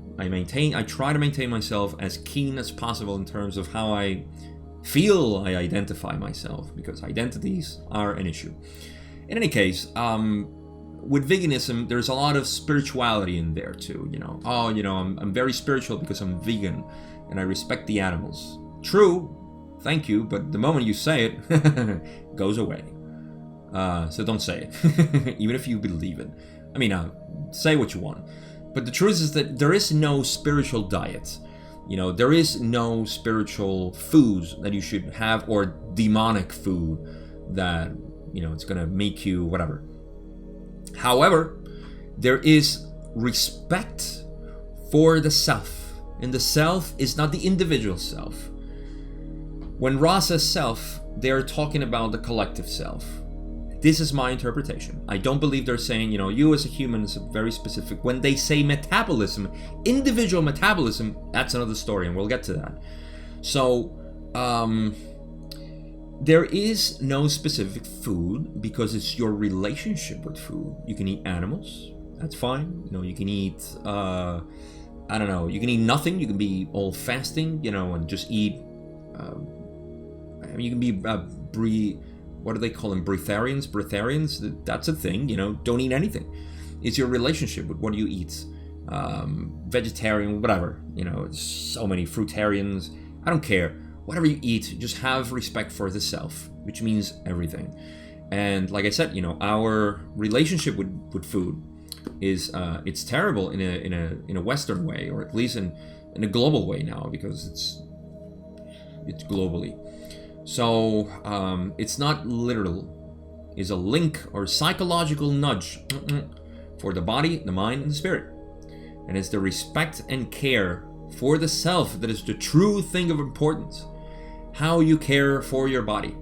Speaker 1: try to maintain myself as keen as possible in terms of how I feel I identify myself, because identities are an issue. In any case, with veganism, there's a lot of spirituality in there too. I'm very spiritual because I'm vegan and I respect the animals. True, thank you, but the moment you say it, it goes away. So don't say it, even if you believe it. Say what you want. But the truth is that there is no spiritual diet. There is no spiritual foods that you should have, or demonic food that, it's going to make you whatever. However, there is respect for the self. And the self is not the individual self. When Ra says self, they're talking about the collective self. This is my interpretation. I don't believe they're saying, you as a human is very specific. When they say metabolism, individual metabolism, that's another story, and we'll get to that. So, there is no specific food because it's your relationship with food. You can eat animals, that's fine. You can eat, you can eat nothing. You can be all fasting, and just eat, you can be, what do they call them? Breatharians? That's a thing, don't eat anything. It's your relationship with what you eat. Vegetarian, whatever, so many fruitarians. I don't care. Whatever you eat, just have respect for the self, which means everything. And like I said, our relationship with food is it's terrible in a Western way, or at least in a global way now, because it's globally. So it's not literal. It's a link or psychological nudge for the body, the mind, and the spirit. And it's the respect and care for the self that is the true thing of importance. How you care for your body.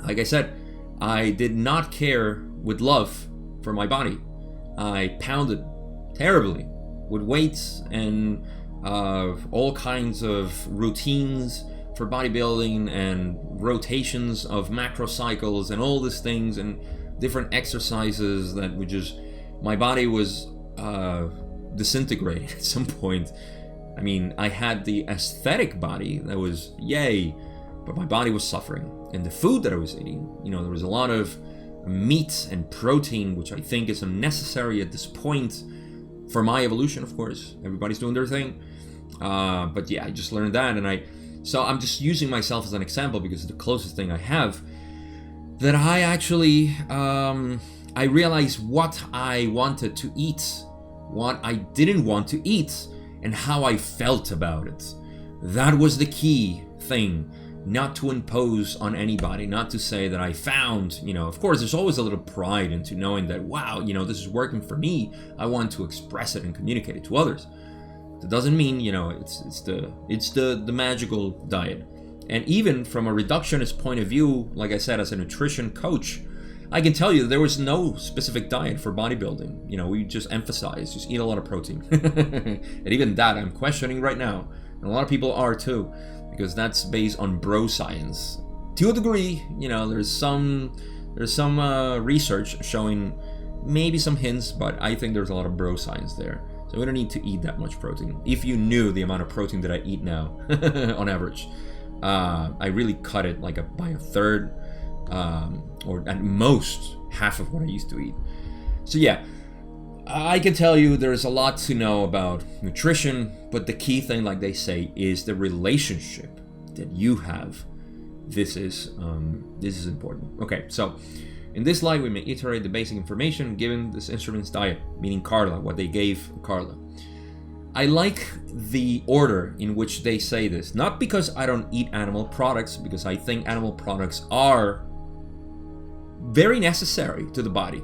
Speaker 1: Like I said, I did not care with love for my body. I pounded terribly with weights and all kinds of routines for bodybuilding and rotations of macro cycles and all these things and different exercises that would just, my body was disintegrating at some point. I mean, I had the aesthetic body that was yay, but my body was suffering. And the food that I was eating, there was a lot of meat and protein, which I think is unnecessary at this point for my evolution, of course. Everybody's doing their thing. But yeah, I just learned that, and so I'm just using myself as an example because it's the closest thing I have, that I actually, I realized what I wanted to eat, what I didn't want to eat, and how I felt about it. That was the key thing, not to impose on anybody, not to say that I found, of course, there's always a little pride into knowing that, wow, this is working for me. I want to express it and communicate it to others. That doesn't mean, it's the magical diet. And even from a reductionist point of view, like I said, as a nutrition coach, I can tell you there was no specific diet for bodybuilding. We just emphasize, just eat a lot of protein. And even that I'm questioning right now. And a lot of people are too, because that's based on bro science. To a degree, there's some research showing maybe some hints, but I think there's a lot of bro science there. So we don't need to eat that much protein. If you knew the amount of protein that I eat now, on average, I really cut it by a third, or at most half of what I used to eat. So yeah, I can tell you there's a lot to know about nutrition, but the key thing, like they say, is the relationship that you have. This is important. Okay, so in this slide, we may iterate the basic information given this instrument's diet, meaning Carla, what they gave Carla. I like the order in which they say this, not because I don't eat animal products, because I think animal products are very necessary to the body,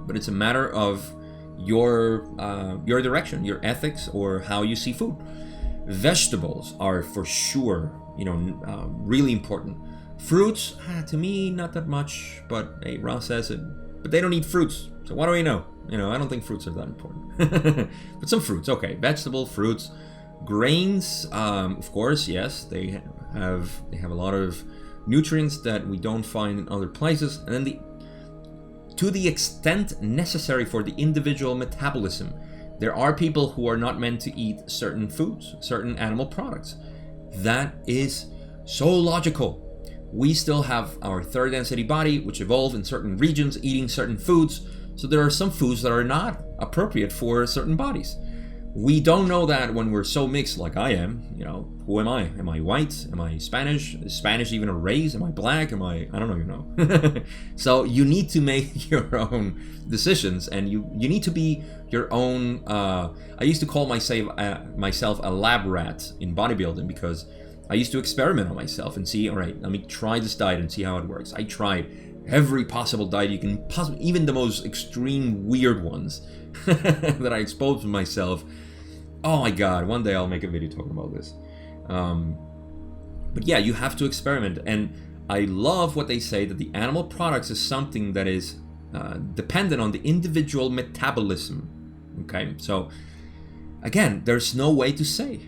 Speaker 1: but it's a matter of your direction, your ethics, or how you see food. Vegetables are for sure, really important. Fruits, to me, not that much, but hey, Ross says it. But they don't eat fruits, so what do we know? I don't think fruits are that important. But some fruits, okay. Vegetable, fruits, grains, of course, yes, they have a lot of nutrients that we don't find in other places. And then to the extent necessary for the individual metabolism, there are people who are not meant to eat certain foods, certain animal products. That is so logical. We still have our third density body, which evolved in certain regions eating certain foods. So there are some foods that are not appropriate for certain bodies. We don't know that when we're so mixed like I am. Who am I? Am I white? Am I Spanish? Is Spanish even a race? Am I black? I don't even know. So you need to make your own decisions, and you need to be your own. I used to call myself a lab rat in bodybuilding, because I used to experiment on myself and see, all right, let me try this diet and see how it works. I tried every possible diet you can possibly, even the most extreme weird ones that I exposed to myself. Oh my God, one day I'll make a video talking about this. But yeah, you have to experiment. And I love what they say, that the animal products is something that is dependent on the individual metabolism. Okay, so again, there's no way to say,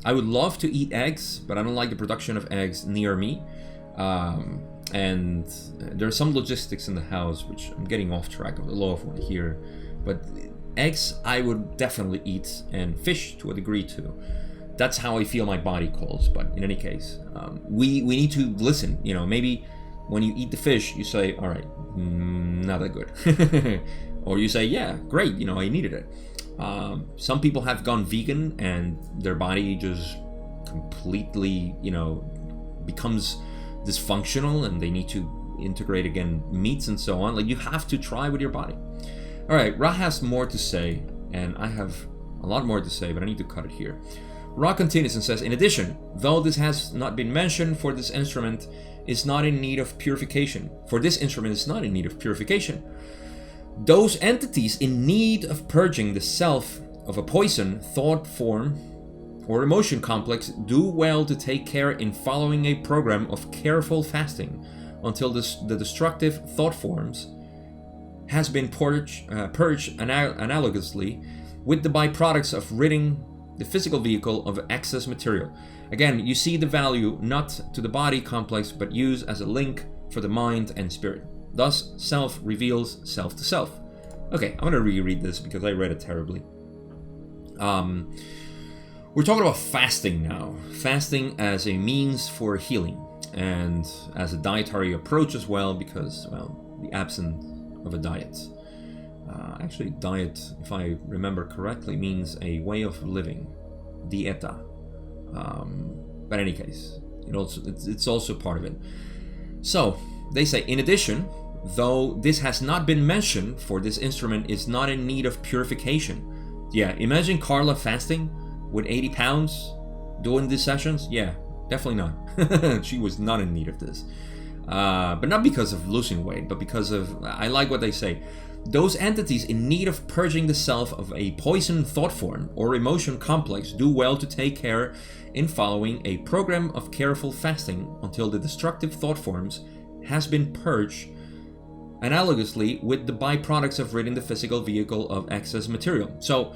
Speaker 1: I would love to eat eggs, but I don't like the production of eggs near me. And there's some logistics in the house, which I'm getting off track of the law of one here. But eggs, I would definitely eat, and fish to a degree too. That's how I feel my body calls. But in any case, we need to listen. Maybe when you eat the fish, you say, all right, not that good. Or you say, yeah, great, I needed it. Some people have gone vegan and their body just completely, becomes dysfunctional, and they need to integrate again meats and so on. Like, you have to try with your body. All right, Ra has more to say, and I have a lot more to say, but I need to cut it here. Ra continues and says, in addition, though this has not been mentioned, for this instrument is not in need of purification. Those entities in need of purging the self of a poison, thought form, or emotion complex do well to take care in following a program of careful fasting until the destructive thought forms has been purged analogously with the byproducts of ridding the physical vehicle of excess material. Again, you see the value not to the body complex, but used as a link for the mind and spirit. Thus, self reveals self to self. Okay, I'm going to reread this because I read it terribly. We're talking about fasting now. Fasting as a means for healing and as a dietary approach as well, because, well, the absence of a diet. Actually, diet, if I remember correctly, means a way of living, dieta. But in any case, it's also part of it. So, they say, in addition, though this has not been mentioned, for this instrument is not in need of purification. Yeah, imagine Carla fasting with 80 pounds doing these sessions. Yeah, definitely not. She was not in need of this. But not because of losing weight, but because of, I like what they say, those entities in need of purging the self of a poison thought form or emotion complex do well to take care in following a program of careful fasting until the destructive thought forms has been purged, analogously with the byproducts of ridding the physical vehicle of excess material. So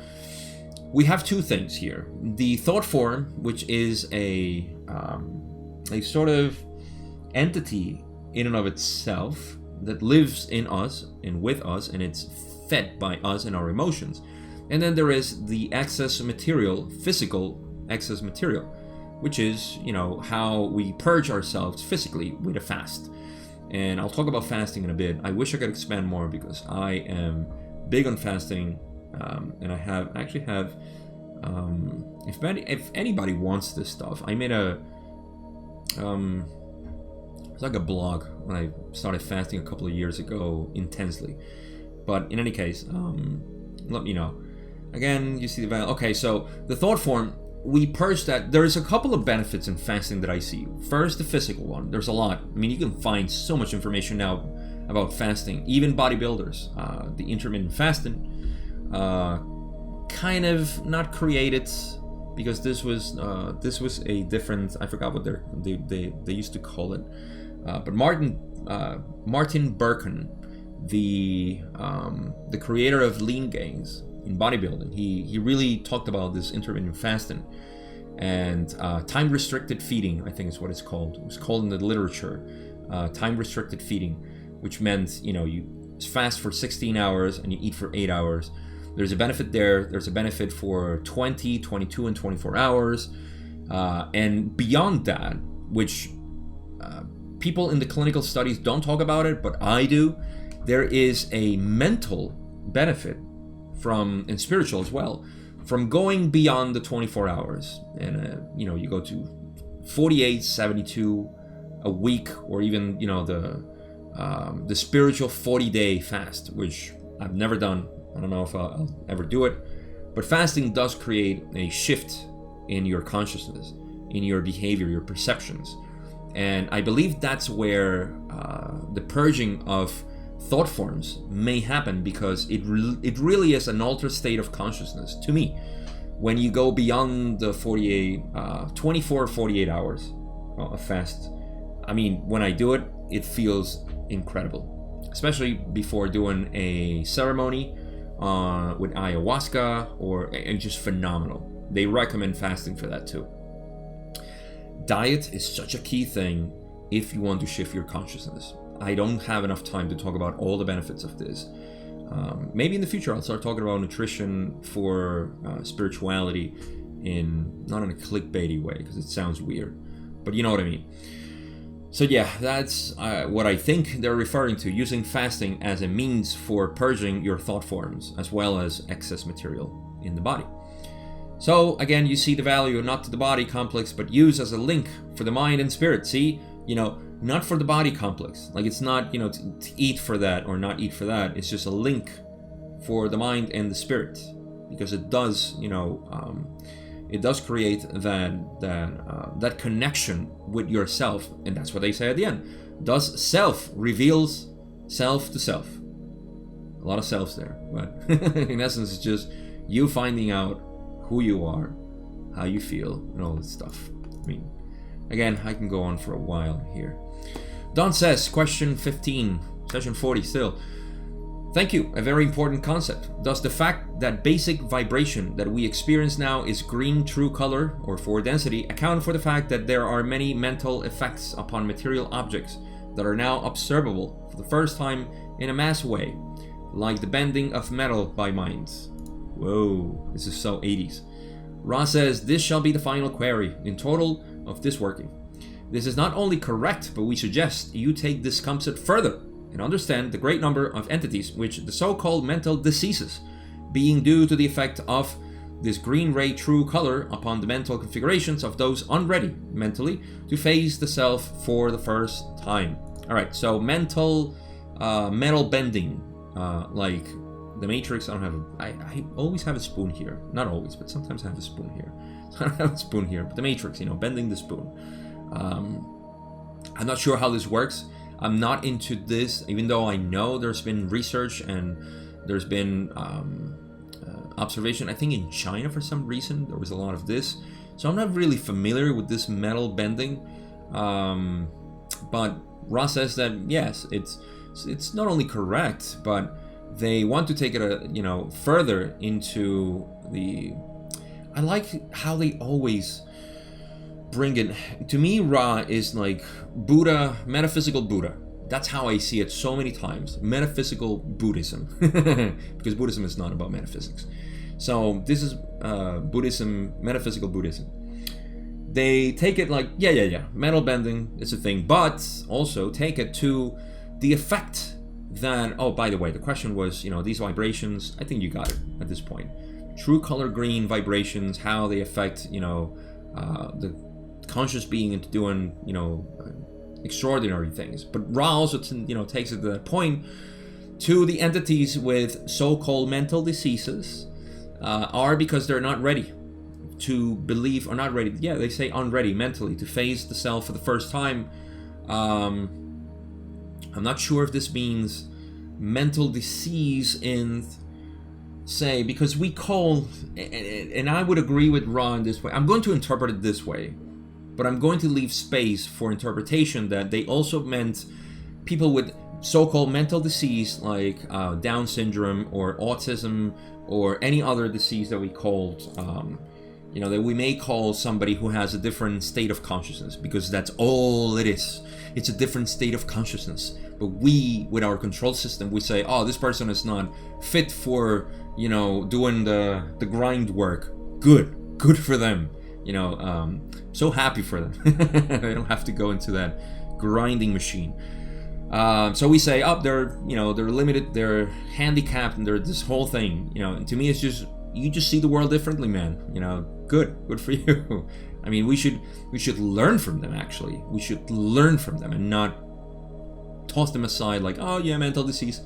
Speaker 1: we have two things here. The thought form, which is a sort of entity in and of itself that lives in us and with us, and it's fed by us and our emotions. And then there is the excess material, physical excess material, which is, how we purge ourselves physically with a fast. And I'll talk about fasting in a bit. I wish I could expand more because I am big on fasting, and I actually have if anybody wants this stuff, I made it's like a blog when I started fasting a couple of years ago intensely. But in any case, let me know. Again, you see the value. Okay, so the thought form, we purge that. There's a couple of benefits in fasting that I see. First, the physical one. There's a lot. I mean, you can find so much information now about fasting. Even bodybuilders, the intermittent fasting, kind of not created because this was a different. I forgot what they used to call it. But Martin Berkhan, the creator of lean gains in bodybuilding, he really talked about this intermittent fasting and time restricted feeding. I think is what it's called. It was called in the literature time restricted feeding, which meant you fast for 16 hours and you eat for 8 hours. There's a benefit there. There's a benefit for 20, 22, and 24 hours, and beyond that, which people in the clinical studies don't talk about it, but I do. There is a mental benefit and spiritual as well, from going beyond the 24 hours. And, you go to 48, 72, a week, or even, the spiritual 40-day fast, which I've never done. I don't know if I'll ever do it. But fasting does create a shift in your consciousness, in your behavior, your perceptions. And I believe that's where the purging of thought forms may happen, because it really is an altered state of consciousness to me. When you go beyond the 24 or 48 hours of fast, I mean, when I do it, it feels incredible. Especially before doing a ceremony with ayahuasca, it's just phenomenal. They recommend fasting for that too. Diet is such a key thing if you want to shift your consciousness. I don't have enough time to talk about all the benefits of this. Maybe in the future I'll start talking about nutrition for spirituality not in a clickbaity way, because it sounds weird, but you know what I mean. So yeah, that's what I think they're referring to, using fasting as a means for purging your thought forms as well as excess material in the body. So again, you see the value not to the body complex, but used as a link for the mind and spirit. See, not for the body complex. Like, it's not, to eat for that or not eat for that. It's just a link for the mind and the spirit, because it does, it does create that connection with yourself. And that's what they say at the end. Thus, self reveals self to self. A lot of selves there, but in essence, it's just you finding out who you are, how you feel, and all this stuff. I mean, again, I can go on for a while here. Don says, question 15, session 40 still. Thank you. A very important concept. Does the fact that basic vibration that we experience now is green true color or 4 density account for the fact that there are many mental effects upon material objects that are now observable for the first time in a mass way, like the bending of metal by minds? Whoa, this is so 80s. Ra says, this shall be the final query in total of this working. This is not only correct, but we suggest you take this concept further and understand the great number of entities which the so-called mental diseases being due to the effect of this green ray true color upon the mental configurations of those unready mentally to face the self for the first time. All right, so mental metal bending, like the Matrix. I always have a spoon here. Not always, but sometimes I have a spoon here. I don't have a spoon here, but the Matrix, bending the spoon. I'm not sure how this works. I'm not into this, even though I know there's been research and there's been observation. I think in China, for some reason, there was a lot of this. So I'm not really familiar with this metal bending. But Ra says that yes, it's not only correct, but they want to take it further into the. I like how they always bring it. To me, Ra is like Buddha, metaphysical Buddha. That's how I see it so many times. Metaphysical Buddhism, because Buddhism is not about metaphysics. So this is Buddhism, metaphysical Buddhism. They take it like metal bending is a thing, but also take it to the effect that. Oh, by the way, the question was, these vibrations. I think you got it at this point. True color green vibrations, how they affect, the conscious being into doing, extraordinary things. But Ra also, takes it to that point to the entities with so-called mental diseases are because they're not ready to believe, or not ready. Yeah, they say unready mentally to face the self for the first time. I'm not sure if this means mental disease in, say, because we call, and I would agree with Ra in this way. I'm going to interpret it this way, but I'm going to leave space for interpretation that they also meant people with so-called mental disease like Down syndrome or autism or any other disease that we called, that we may call somebody who has a different state of consciousness, because that's all it is. It's a different state of consciousness. But we, with our control system, we say, oh, this person is not fit for, doing the grind work. Good for them. So happy for them. They don't have to go into that grinding machine. So we say, they're limited, they're handicapped, and they're this whole thing. And to me, it's just, you just see the world differently, man. Good for you. I mean, we should learn from them. Actually, we should learn from them and not toss them aside like, oh yeah, mental disease.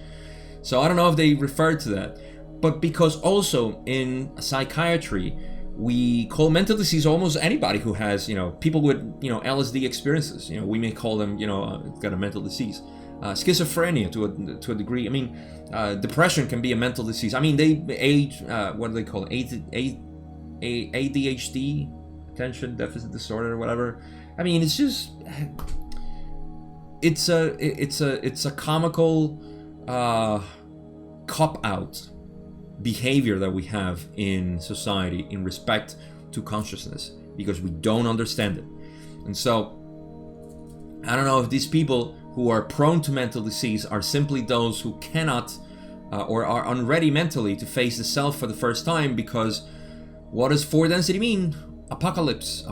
Speaker 1: So I don't know if they refer to that, but because also in psychiatry, we call mental disease almost anybody who has, people with, LSD experiences. We may call them, got a mental disease. Schizophrenia to a degree. I mean, depression can be a mental disease. I mean, what do they call it? ADHD, attention deficit disorder, or whatever. I mean, it's just, it's a comical cop out behavior that we have in society in respect to consciousness, because we don't understand it. And so I don't know if these people who are prone to mental disease are simply those who cannot or are unready mentally to face the self for the first time, because what does 4 density mean? Apocalypse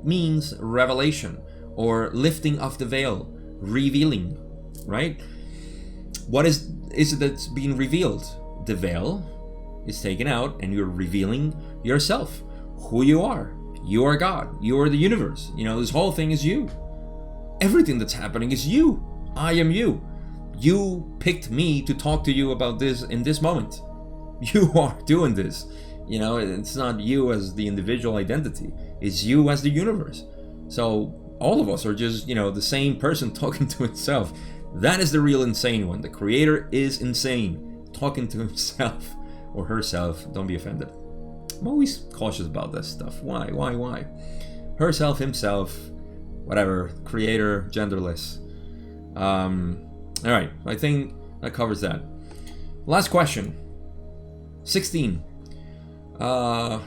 Speaker 1: means revelation, or lifting of the veil, revealing, right? What is it that's being revealed? The veil is taken out and you're revealing yourself, who you are. You are God. You are the universe. This whole thing is you. Everything that's happening is you. I am you. You picked me to talk to you about this in this moment. You are doing this. It's not you as the individual identity. It's you as the universe. So all of us are just, the same person talking to itself. That is the real insane one. The creator is insane, talking to himself or herself. Don't be offended. I'm always cautious about this stuff. Why? Herself, himself, whatever. Creator, genderless. All right. I think that covers that. Last question. 16. I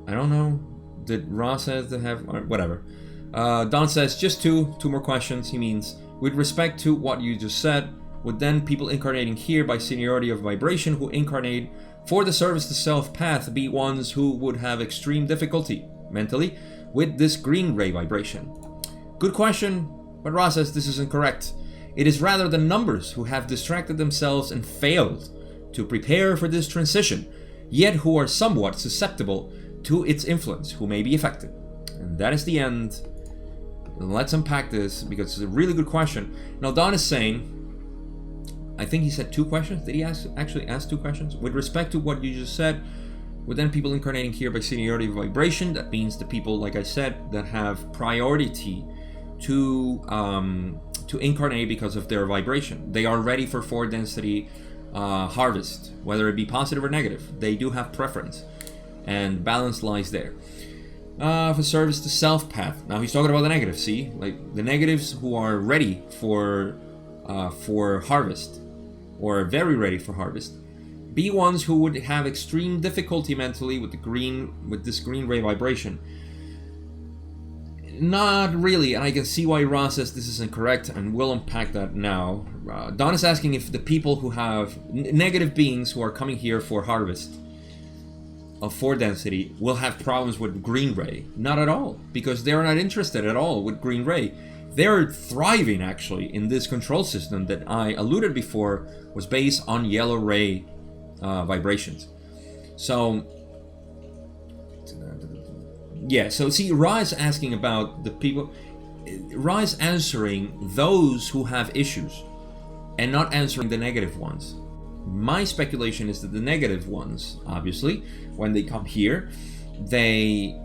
Speaker 1: don't know. Did Ross says to have whatever? Don says just two more questions. He means, with respect to what you just said, would then people incarnating here by seniority of vibration who incarnate for the service to self path be ones who would have extreme difficulty mentally with this green ray vibration? Good question, but Ross says this is incorrect. It is rather the numbers who have distracted themselves and failed to prepare for this transition, yet who are somewhat susceptible to its influence, who may be affected. And that is the end. Let's unpack this because it's a really good question. Now Don is saying, I think he said 2 questions. Did he actually ask 2 questions? With respect to what you just said, with then people incarnating here by seniority of vibration, that means the people, like I said, that have priority to incarnate because of their vibration. They are ready for 4 density harvest, whether it be positive or negative. They do have preference, and balance lies there. For service to self path. Now he's talking about the negative. See, like the negatives who are ready for harvest, or very ready for harvest, be ones who would have extreme difficulty mentally with this green ray vibration. Not really, and I can see why Ross says this is incorrect, and we'll unpack that now. Don is asking if the people who have negative beings who are coming here for harvest of 4 density will have problems with green ray. Not at all, because they're not interested at all with green ray. They're thriving actually in this control system that I alluded before was based on yellow ray vibrations. So yeah, so see, Ra is asking about the people. Ra is answering those who have issues and not answering the negative ones. My speculation is that the negative ones, obviously, when they come here, they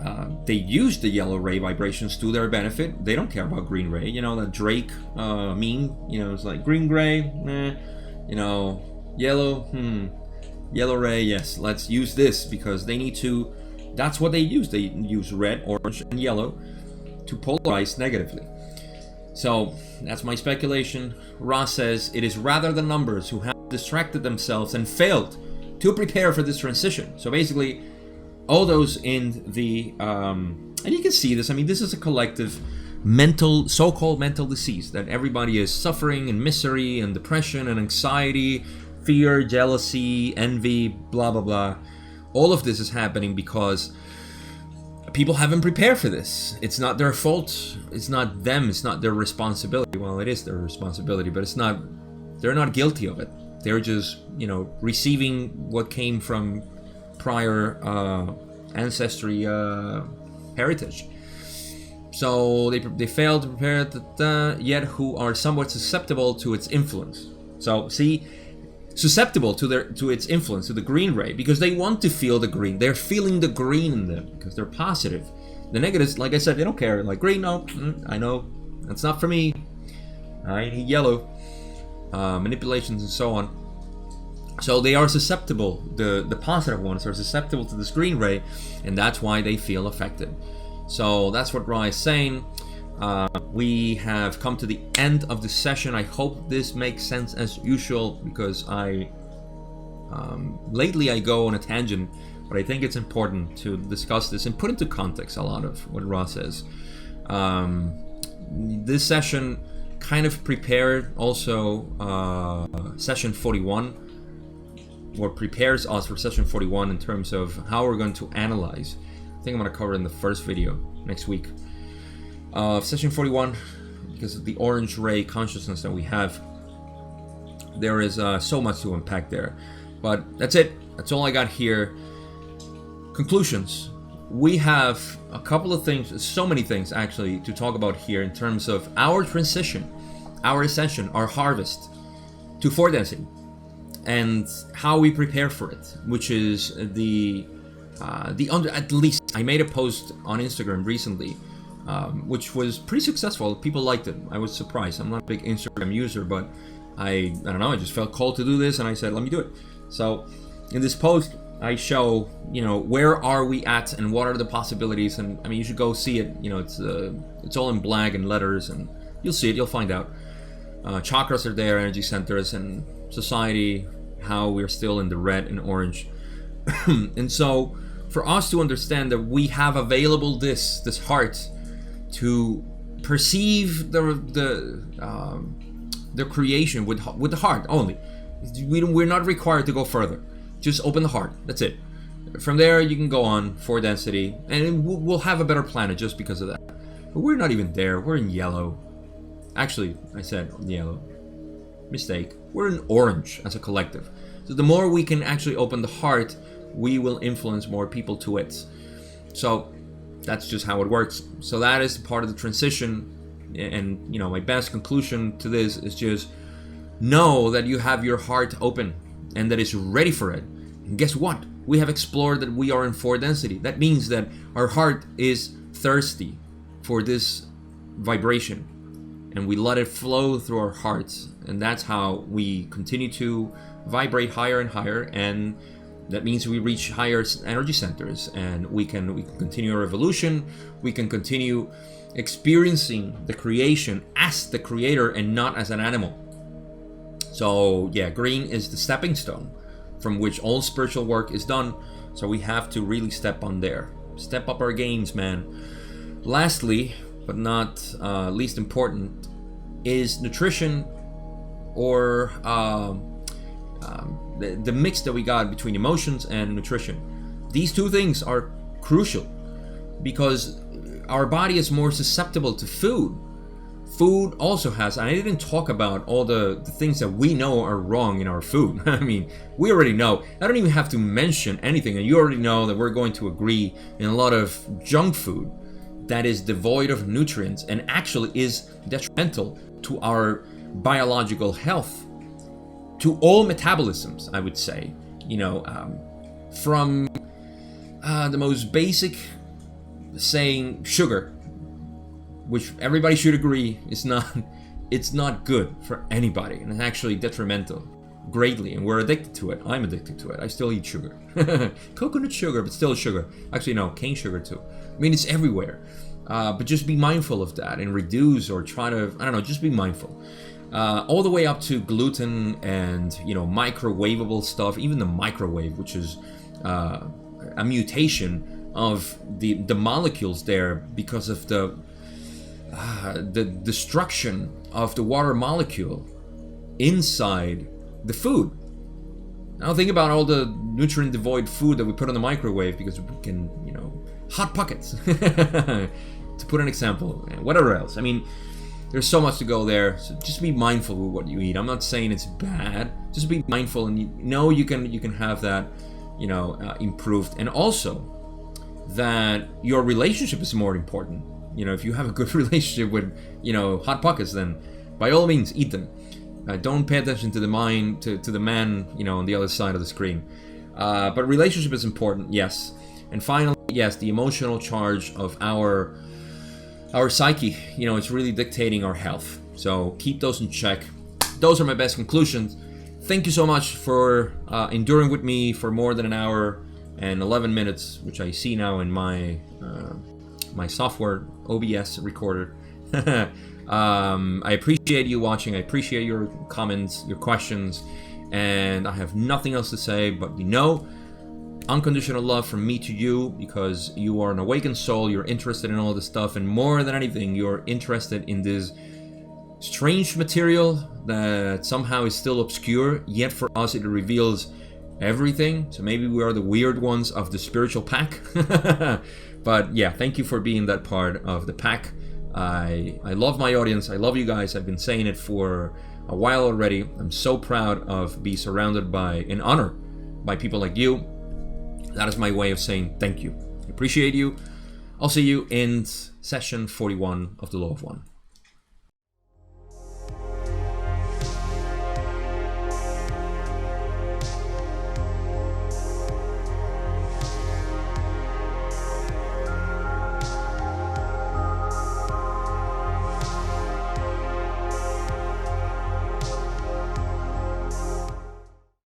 Speaker 1: use the yellow ray vibrations to their benefit. They don't care about green ray. You know, that Drake meme, you know, it's like green gray, you know, yellow, yellow ray, yes, let's use this because they need to. That's what they use. They use red, orange, and yellow to polarize negatively. So that's my speculation. Ross says it is rather the numbers who have distracted themselves and failed to prepare for this transition. So basically, all those in the and you can see this. I mean, this is a collective mental, so-called mental disease that everybody is suffering, and misery and depression and anxiety, fear, jealousy, envy, blah blah blah. All of this is happening because people haven't prepared for this. It's not their fault. It's not them. It's not their responsibility. Well, it is their responsibility, but it's not. They're not guilty of it. They're just, you know, receiving what came from prior ancestry heritage. So they failed to prepare, yet who are somewhat susceptible to its influence. So see, susceptible to its influence, to the green ray, because they want to feel the green. They're feeling the green in them because they're positive. The negatives, like I said, they don't care. Like green, no, I know that's not for me. I need yellow. Manipulations and so on. So they are susceptible. The positive ones are susceptible to this green ray, and that's why they feel affected. So that's what Ra is saying. We have come to the end of the session. I hope this makes sense as usual, because lately I go on a tangent, but I think it's important to discuss this and put into context a lot of what Ra says. This session kind of prepared also session 41, or prepares us for session 41 in terms of how we're going to analyze. I think I'm going to cover it in the first video next week. Session 41, because of the orange ray consciousness that we have, there is so much to unpack there. But that's it. That's all I got here. Conclusions. We have a couple of things, so many things actually, to talk about here in terms of our transition, our ascension, our harvest to 4 density, and how we prepare for it, which is at least I made a post on Instagram recently, which was pretty successful. People liked it. I was surprised. I'm not a big Instagram user, but I don't know, I just felt called to do this, and I said, let me do it. So in this post, I show, you know, where are we at and what are the possibilities. And I mean, you should go see it. You know, it's all in black and letters, and you'll see it. You'll find out. Chakras are there, energy centers, and society, how we're still in the red and orange. And so for us to understand that we have available this heart to perceive the creation with the heart only. We're not required to go further. Just open the heart. That's it. From there, you can go on for density, and we'll have a better planet just because of that. But we're not even there. We're in yellow. Actually, I said yellow. Mistake. We're in orange as a collective. So the more we can actually open the heart, we will influence more people to it. So that's just how it works. So that is part of the transition. And, you know, my best conclusion to this is just know that you have your heart open and that it's ready for it. And guess what? We have explored that we are in 4 density. That means that our heart is thirsty for this vibration, and we let it flow through our hearts, and that's how we continue to vibrate higher and higher, and that means we reach higher energy centers, and we can continue our evolution. We can continue experiencing the creation as the creator and not as an animal. So yeah, green is the stepping stone from which all spiritual work is done. So we have to really step on there. Step up our games, man. Lastly, but not least important, is nutrition, or the mix that we got between emotions and nutrition. These two things are crucial because our body is more susceptible to food. Food also has, and I didn't talk about all the things that we know are wrong in our food. I mean, we already know. I don't even have to mention anything, and you already know that we're going to agree in a lot of junk food that is devoid of nutrients and actually is detrimental to our biological health, to all metabolisms, I would say. You know, from the most basic saying sugar, which everybody should agree is it's not good for anybody, and it's actually detrimental greatly, and we're addicted to it. I'm addicted to it. I still eat sugar. Coconut sugar, but still sugar. Actually, no, cane sugar too. I mean, it's everywhere. But just be mindful of that and reduce, or try to, I don't know, just be mindful. All the way up to gluten and, you know, microwavable stuff, even the microwave, which is a mutation of the molecules there because of the destruction of the water molecule inside the food. Now think about all the nutrient devoid food that we put in the microwave because we can, you know, Hot Pockets, to put an example, and whatever else. I mean, there's so much to go there, so just be mindful with what you eat. I'm not saying it's bad, just be mindful, and you know you can have that, you know, improved. And also that your relationship is more important. You know, if you have a good relationship with, you know, Hot Pockets, then by all means eat them. Don't pay attention to the mind, to the man, you know, on the other side of the screen. But relationship is important, yes. And finally, yes, the emotional charge of our psyche, you know, it's really dictating our health. So keep those in check. Those are my best conclusions. Thank you so much for enduring with me for more than an hour and 11 minutes, which I see now in my my software OBS recorder. I appreciate you watching. I appreciate your comments, your questions, and I have nothing else to say, but you know, unconditional love from me to you, because you are an awakened soul. You're interested in all this stuff, and more than anything, you're interested in this strange material that somehow is still obscure, yet for us it reveals everything. So maybe we are the weird ones of the spiritual pack. But yeah, thank you for being that part of the pack. I love my audience. I love you guys. I've been saying it for a while already. I'm so proud of being surrounded by and honored by people like you. That is my way of saying thank you. I appreciate you. I'll see you in session 41 of the Law of One.